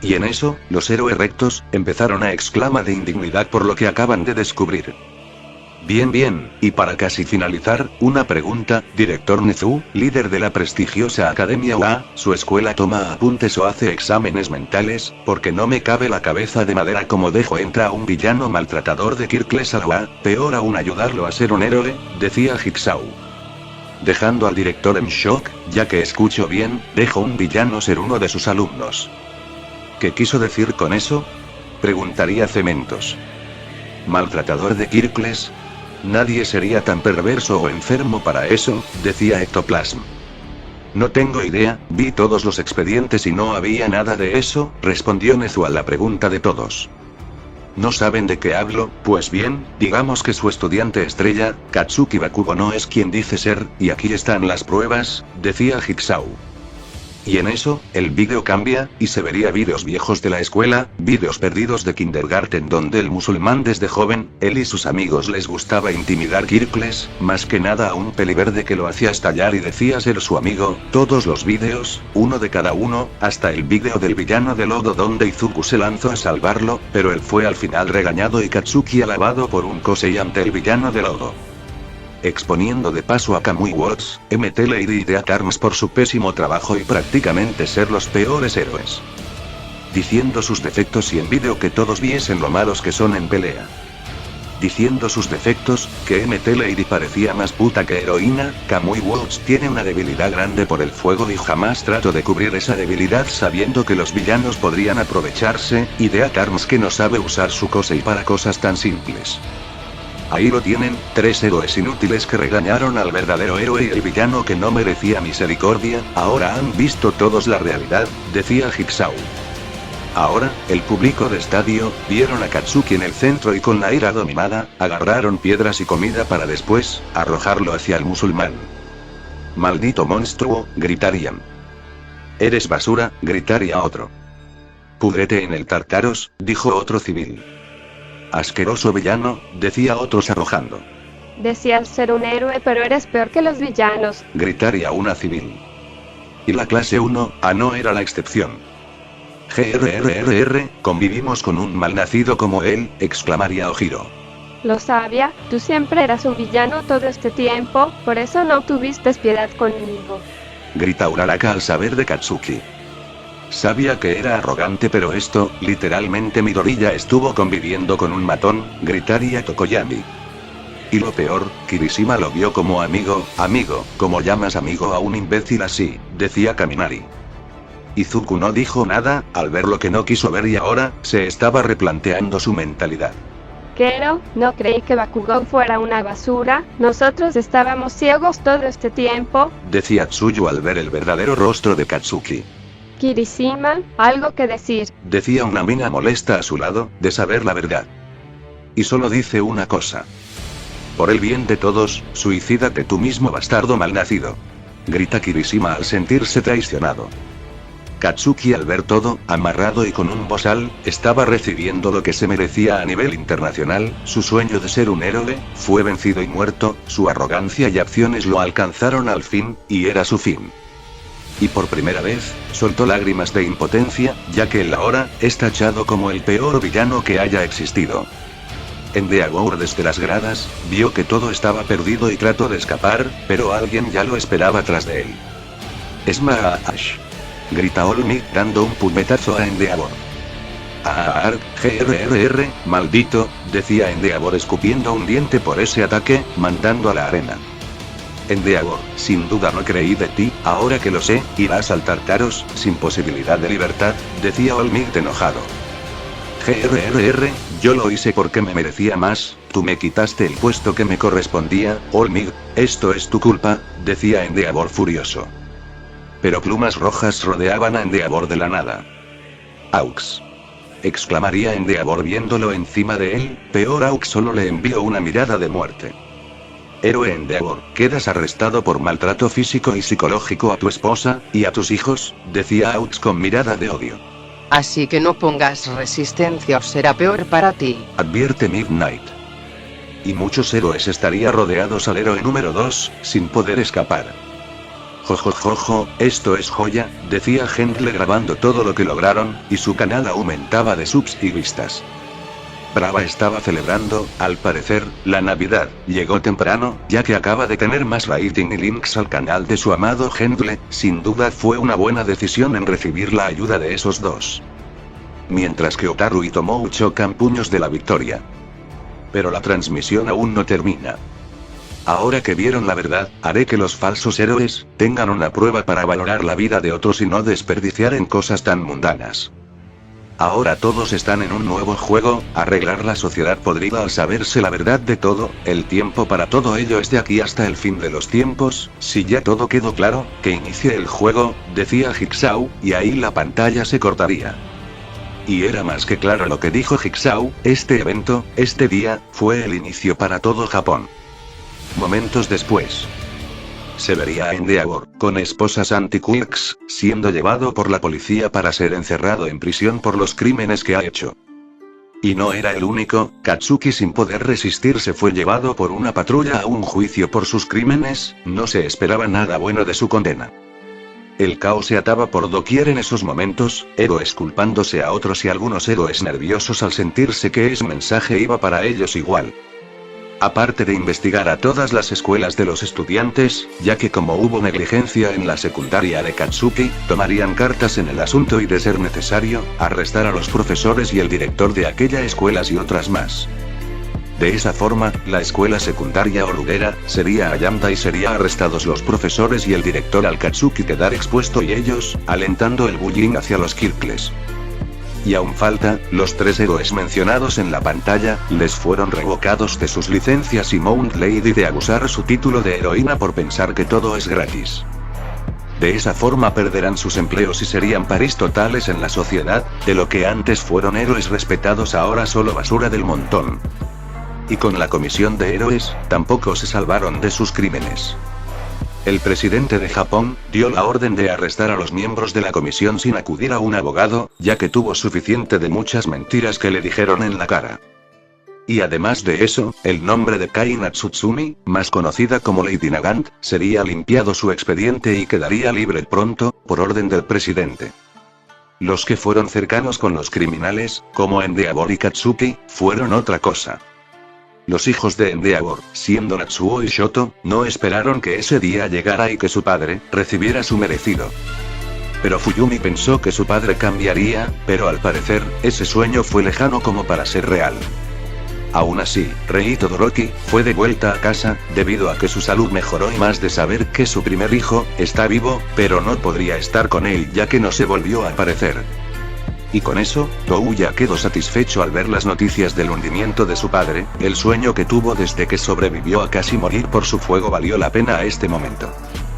Y en eso, los héroes rectos empezaron a exclamar de indignidad por lo que acaban de descubrir. Bien, y para casi finalizar, una pregunta, director Nezu, líder de la prestigiosa Academia UA, ¿su escuela toma apuntes o hace exámenes mentales? Porque no me cabe la cabeza de madera como dejo entra a un villano maltratador de Kirkles al UA, peor aún ayudarlo a ser un héroe, decía Jigsaw. Dejando al director en shock, ya que escucho bien, dejo un villano ser uno de sus alumnos. ¿Qué quiso decir con eso?, preguntaría Cementos. ¿Maltratador de Kirkles? Nadie sería tan perverso o enfermo para eso, decía Ectoplasm. No tengo idea, vi todos los expedientes y no había nada de eso, respondió Nezu a la pregunta de todos. ¿No saben de qué hablo? Pues bien, digamos que su estudiante estrella, Katsuki Bakugo no es quien dice ser, y aquí están las pruebas, decía Jigsaw. Y en eso, el vídeo cambia, y se vería vídeos viejos de la escuela, vídeos perdidos de kindergarten donde el musulmán desde joven, él y sus amigos les gustaba intimidar Kirkles, más que nada a un peliverde que lo hacía estallar y decía ser su amigo, todos los vídeos, uno de cada uno, hasta el vídeo del villano de lodo donde Izuku se lanzó a salvarlo, pero él fue al final regañado y Katsuki alabado por un Kosei ante el villano de lodo. Exponiendo de paso a Kamui Watts, MT Lady y Death Arms por su pésimo trabajo y prácticamente ser los peores héroes. Diciendo sus defectos y en vídeo que todos viesen lo malos que son en pelea. Diciendo sus defectos, que MT Lady parecía más puta que heroína, Kamui Watts tiene una debilidad grande por el fuego y jamás trato de cubrir esa debilidad sabiendo que los villanos podrían aprovecharse, y Death Arms que no sabe usar su Kosei para cosas tan simples. Ahí lo tienen, 3 héroes inútiles que regañaron al verdadero héroe y el villano que no merecía misericordia, ahora han visto todos la realidad, decía Jigsaw. Ahora, el público de estadio, vieron a Katsuki en el centro y con la ira dominada, agarraron piedras y comida para después, arrojarlo hacia el musulmán. Maldito monstruo, gritarían. Eres basura, gritaría otro. Pudrete en el Tartaros, dijo otro civil. Asqueroso villano, decía otros arrojando. Decías ser un héroe pero eres peor que los villanos, gritaría una civil. Y la clase 1A no era la excepción. GRRRR, convivimos con un malnacido como él, exclamaría Ojiro. Lo sabía, tú siempre eras un villano todo este tiempo, por eso no tuviste piedad conmigo. Grita Uraraka al saber de Katsuki. Sabía que era arrogante pero esto, literalmente Midoriya estuvo conviviendo con un matón, gritaría Tokoyami. Y lo peor, Kirishima lo vio como amigo, como llamas amigo a un imbécil así, decía Kaminari. Izuku no dijo nada, al ver lo que no quiso ver y ahora, se estaba replanteando su mentalidad. Kero, no creí que Bakugou fuera una basura, nosotros estábamos ciegos todo este tiempo, decía Tsuyu al ver el verdadero rostro de Katsuki. Kirishima, algo que decir, decía una mina molesta a su lado, de saber la verdad. Y solo dice una cosa. Por el bien de todos, suicídate tú mismo bastardo malnacido. Grita Kirishima al sentirse traicionado. Katsuki al ver todo, amarrado y con un bozal, estaba recibiendo lo que se merecía a nivel internacional, su sueño de ser un héroe, fue vencido y muerto, su arrogancia y acciones lo alcanzaron al fin, y era su fin. Y por primera vez, soltó lágrimas de impotencia, ya que él ahora, es tachado como el peor villano que haya existido. Endeavor desde las gradas, vio que todo estaba perdido y trató de escapar, pero alguien ya lo esperaba tras de él. Smash. Grita All Might dando un puñetazo a Endeavor. GRRR, maldito, decía Endeavor escupiendo un diente por ese ataque, mandando a la arena. Endeavor, sin duda no creí de ti, ahora que lo sé, irás al Tartaros, sin posibilidad de libertad, decía All Might enojado. GRRR, yo lo hice porque me merecía más, tú me quitaste el puesto que me correspondía, All Might, esto es tu culpa, decía Endeavor furioso. Pero plumas rojas rodeaban a Endeavor de la nada. Aux. Exclamaría Endeavor viéndolo encima de él, peor Aux solo le envió una mirada de muerte. Héroe Endeavor, quedas arrestado por maltrato físico y psicológico a tu esposa, y a tus hijos, decía Aux con mirada de odio. Así que no pongas resistencia o será peor para ti, advierte Midnight. Y muchos héroes estarían rodeados al héroe número 2, sin poder escapar. Jojojojo, esto es joya, decía Gendle grabando todo lo que lograron, y su canal aumentaba de subs y vistas. Brava estaba celebrando, al parecer, la Navidad, llegó temprano, ya que acaba de tener más rating y links al canal de su amado Gendle, sin duda fue una buena decisión en recibir la ayuda de esos dos. Mientras que Otaru y Tomou chocan puños de la victoria. Pero la transmisión aún no termina. Ahora que vieron la verdad, haré que los falsos héroes, tengan una prueba para valorar la vida de otros y no desperdiciar en cosas tan mundanas. Ahora todos están en un nuevo juego, arreglar la sociedad podrida al saberse la verdad de todo, el tiempo para todo ello es de aquí hasta el fin de los tiempos, si ya todo quedó claro, que inicie el juego, decía Jigsaw, y ahí la pantalla se cortaría. Y era más que claro lo que dijo Jigsaw, este evento, este día, fue el inicio para todo Japón. Momentos después. se vería a Endeavor, con esposas anti-quirks, siendo llevado por la policía para ser encerrado en prisión por los crímenes que ha hecho. Y no era el único, Katsuki sin poder resistirse fue llevado por una patrulla a un juicio por sus crímenes, no se esperaba nada bueno de su condena. El caos se ataba por doquier en esos momentos, héroes culpándose a otros y algunos héroes nerviosos al sentirse que ese mensaje iba para ellos igual. Aparte de investigar a todas las escuelas de los estudiantes, ya que como hubo negligencia en la secundaria de Katsuki, tomarían cartas en el asunto y de ser necesario, arrestar a los profesores y el director de aquellas escuelas y otras más. De esa forma, la escuela secundaria oruguera, sería allanta y sería arrestados los profesores y el director al Katsuki quedar expuesto y ellos, alentando el bullying hacia los Kirkles. Y aún falta, los 3 héroes mencionados en la pantalla, les fueron revocados de sus licencias y Mount Lady de abusar su título de heroína por pensar que todo es gratis. De esa forma perderán sus empleos y serían paris totales en la sociedad, de lo que antes fueron héroes respetados ahora solo basura del montón. Y con la comisión de héroes, tampoco se salvaron de sus crímenes. El presidente de Japón dio la orden de arrestar a los miembros de la comisión sin acudir a un abogado, ya que tuvo suficiente de muchas mentiras que le dijeron en la cara. Y además de eso, el nombre de Kai Natsutsumi, más conocida como Lady Nagant, sería limpiado su expediente y quedaría libre pronto, por orden del presidente. Los que fueron cercanos con los criminales, como Endeavor y Katsuki, fueron otra cosa. Los hijos de Endeavor, siendo Natsuo y Shoto, no esperaron que ese día llegara y que su padre recibiera su merecido. Pero Fuyumi pensó que su padre cambiaría, pero al parecer, ese sueño fue lejano como para ser real. Aún así, Rei Todoroki fue de vuelta a casa, debido a que su salud mejoró y más de saber que su primer hijo está vivo, pero no podría estar con él ya que no se volvió a aparecer. Y con eso, Touya quedó satisfecho al ver las noticias del hundimiento de su padre, el sueño que tuvo desde que sobrevivió a casi morir por su fuego valió la pena a este momento.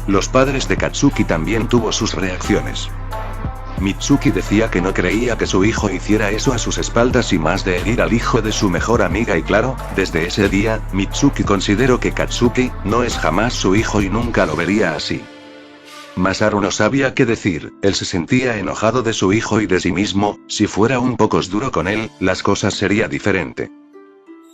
Los padres de Katsuki también tuvo sus reacciones. Mitsuki decía que no creía que su hijo hiciera eso a sus espaldas y más de herir al hijo de su mejor amiga y claro, desde ese día, Mitsuki consideró que Katsuki no es jamás su hijo y nunca lo vería así. Masaru no sabía qué decir, él se sentía enojado de su hijo y de sí mismo, si fuera un poco duro con él, las cosas sería diferente.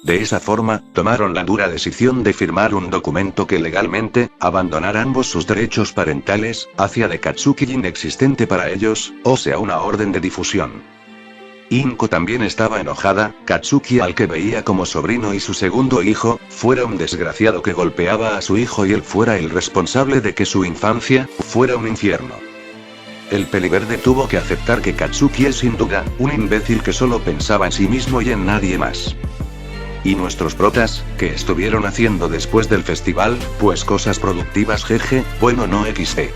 De esa forma, tomaron la dura decisión de firmar un documento que legalmente, abandonar ambos sus derechos parentales, hacia de Katsuki inexistente para ellos, o sea una orden de difusión. Inko también estaba enojada, Katsuki al que veía como sobrino y su segundo hijo, fuera un desgraciado que golpeaba a su hijo y él fuera el responsable de que su infancia, fuera un infierno. El peliverde tuvo que aceptar que Katsuki es sin duda, un imbécil que solo pensaba en sí mismo y en nadie más. Y nuestros protas, ¿qué estuvieron haciendo después del festival? Pues cosas productivas jeje, bueno no XD.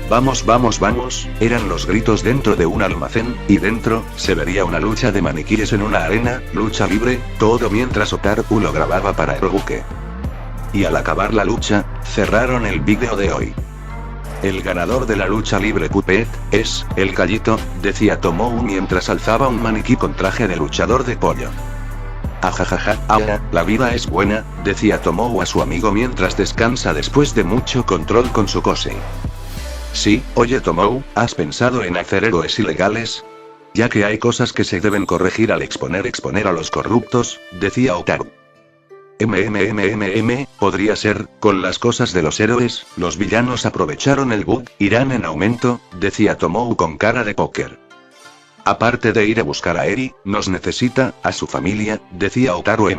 Vamos, vamos, vamos, eran los gritos dentro de un almacén, y dentro, se vería una lucha de maniquíes en una arena, lucha libre, todo mientras Otaru lo grababa para Erobuke. Y al acabar la lucha, cerraron el vídeo de hoy. El ganador de la lucha libre Puppet, es, el Gallito, decía Tomou mientras alzaba un maniquí con traje de luchador de pollo. Ajajaja, ahora, la vida es buena, decía Tomou a su amigo mientras descansa después de mucho control con su Kosei. Sí, oye Tomou, ¿has pensado en hacer héroes ilegales? Ya que hay cosas que se deben corregir al exponer a los corruptos, decía Otaru. Podría ser, con las cosas de los héroes, los villanos aprovecharon el bug, irán en aumento, decía Tomou con cara de póker. Aparte de ir a buscar a Eri, nos necesita, a su familia, decía Otaru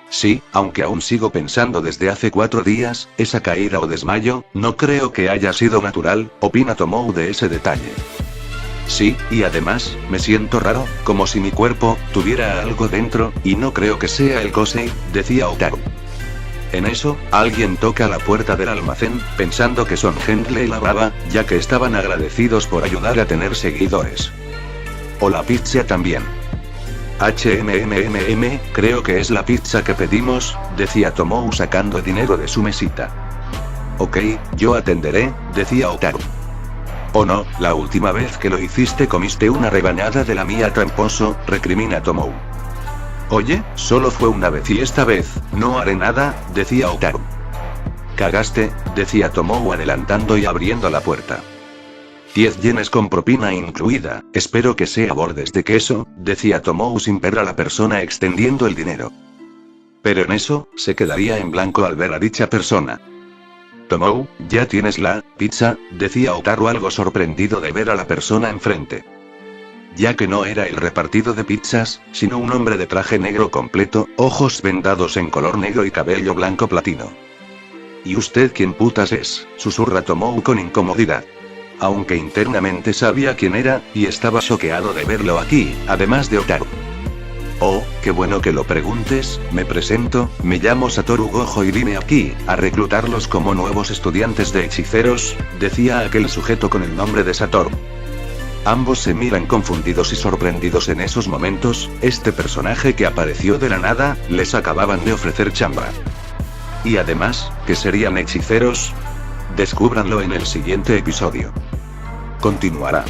Sí, aunque aún sigo pensando desde hace 4 días, esa caída o desmayo, no creo que haya sido natural, opina Tomou de ese detalle. Sí, y además, me siento raro, como si mi cuerpo, tuviera algo dentro, y no creo que sea el Kosei, decía Otaru. En eso, alguien toca la puerta del almacén, pensando que son Gentle y la Brava, ya que estaban agradecidos por ayudar a tener seguidores. O la pizza también. Creo que es la pizza que pedimos, decía Tomou sacando dinero de su mesita. Ok, yo atenderé, decía Otaru. Oh no, la última vez que lo hiciste comiste una rebanada de la mía tramposo, recrimina Tomou. Oye, solo fue una vez y esta vez, no haré nada, decía Otaru. Cagaste, decía Tomou adelantando y abriendo la puerta. 10 yenes con propina incluida, espero que sea bordes de queso, decía Tomou sin ver a la persona extendiendo el dinero. Pero en eso, se quedaría en blanco al ver a dicha persona. Tomou, ya tienes la pizza, decía Otaru algo sorprendido de ver a la persona enfrente. Ya que no era el repartido de pizzas, sino un hombre de traje negro completo, ojos vendados en color negro y cabello blanco platino. ¿Y usted quién putas es?, susurra Tomou con incomodidad. Aunque internamente sabía quién era, y estaba choqueado de verlo aquí, además de Otaru. Oh, qué bueno que lo preguntes, me presento, me llamo Satoru Gojo y vine aquí, a reclutarlos como nuevos estudiantes de hechiceros, decía aquel sujeto con el nombre de Satoru. Ambos se miran confundidos y sorprendidos en esos momentos, este personaje que apareció de la nada, les acababan de ofrecer chamba. Y además, ¿que serían hechiceros? Descúbranlo en el siguiente episodio. Continuará.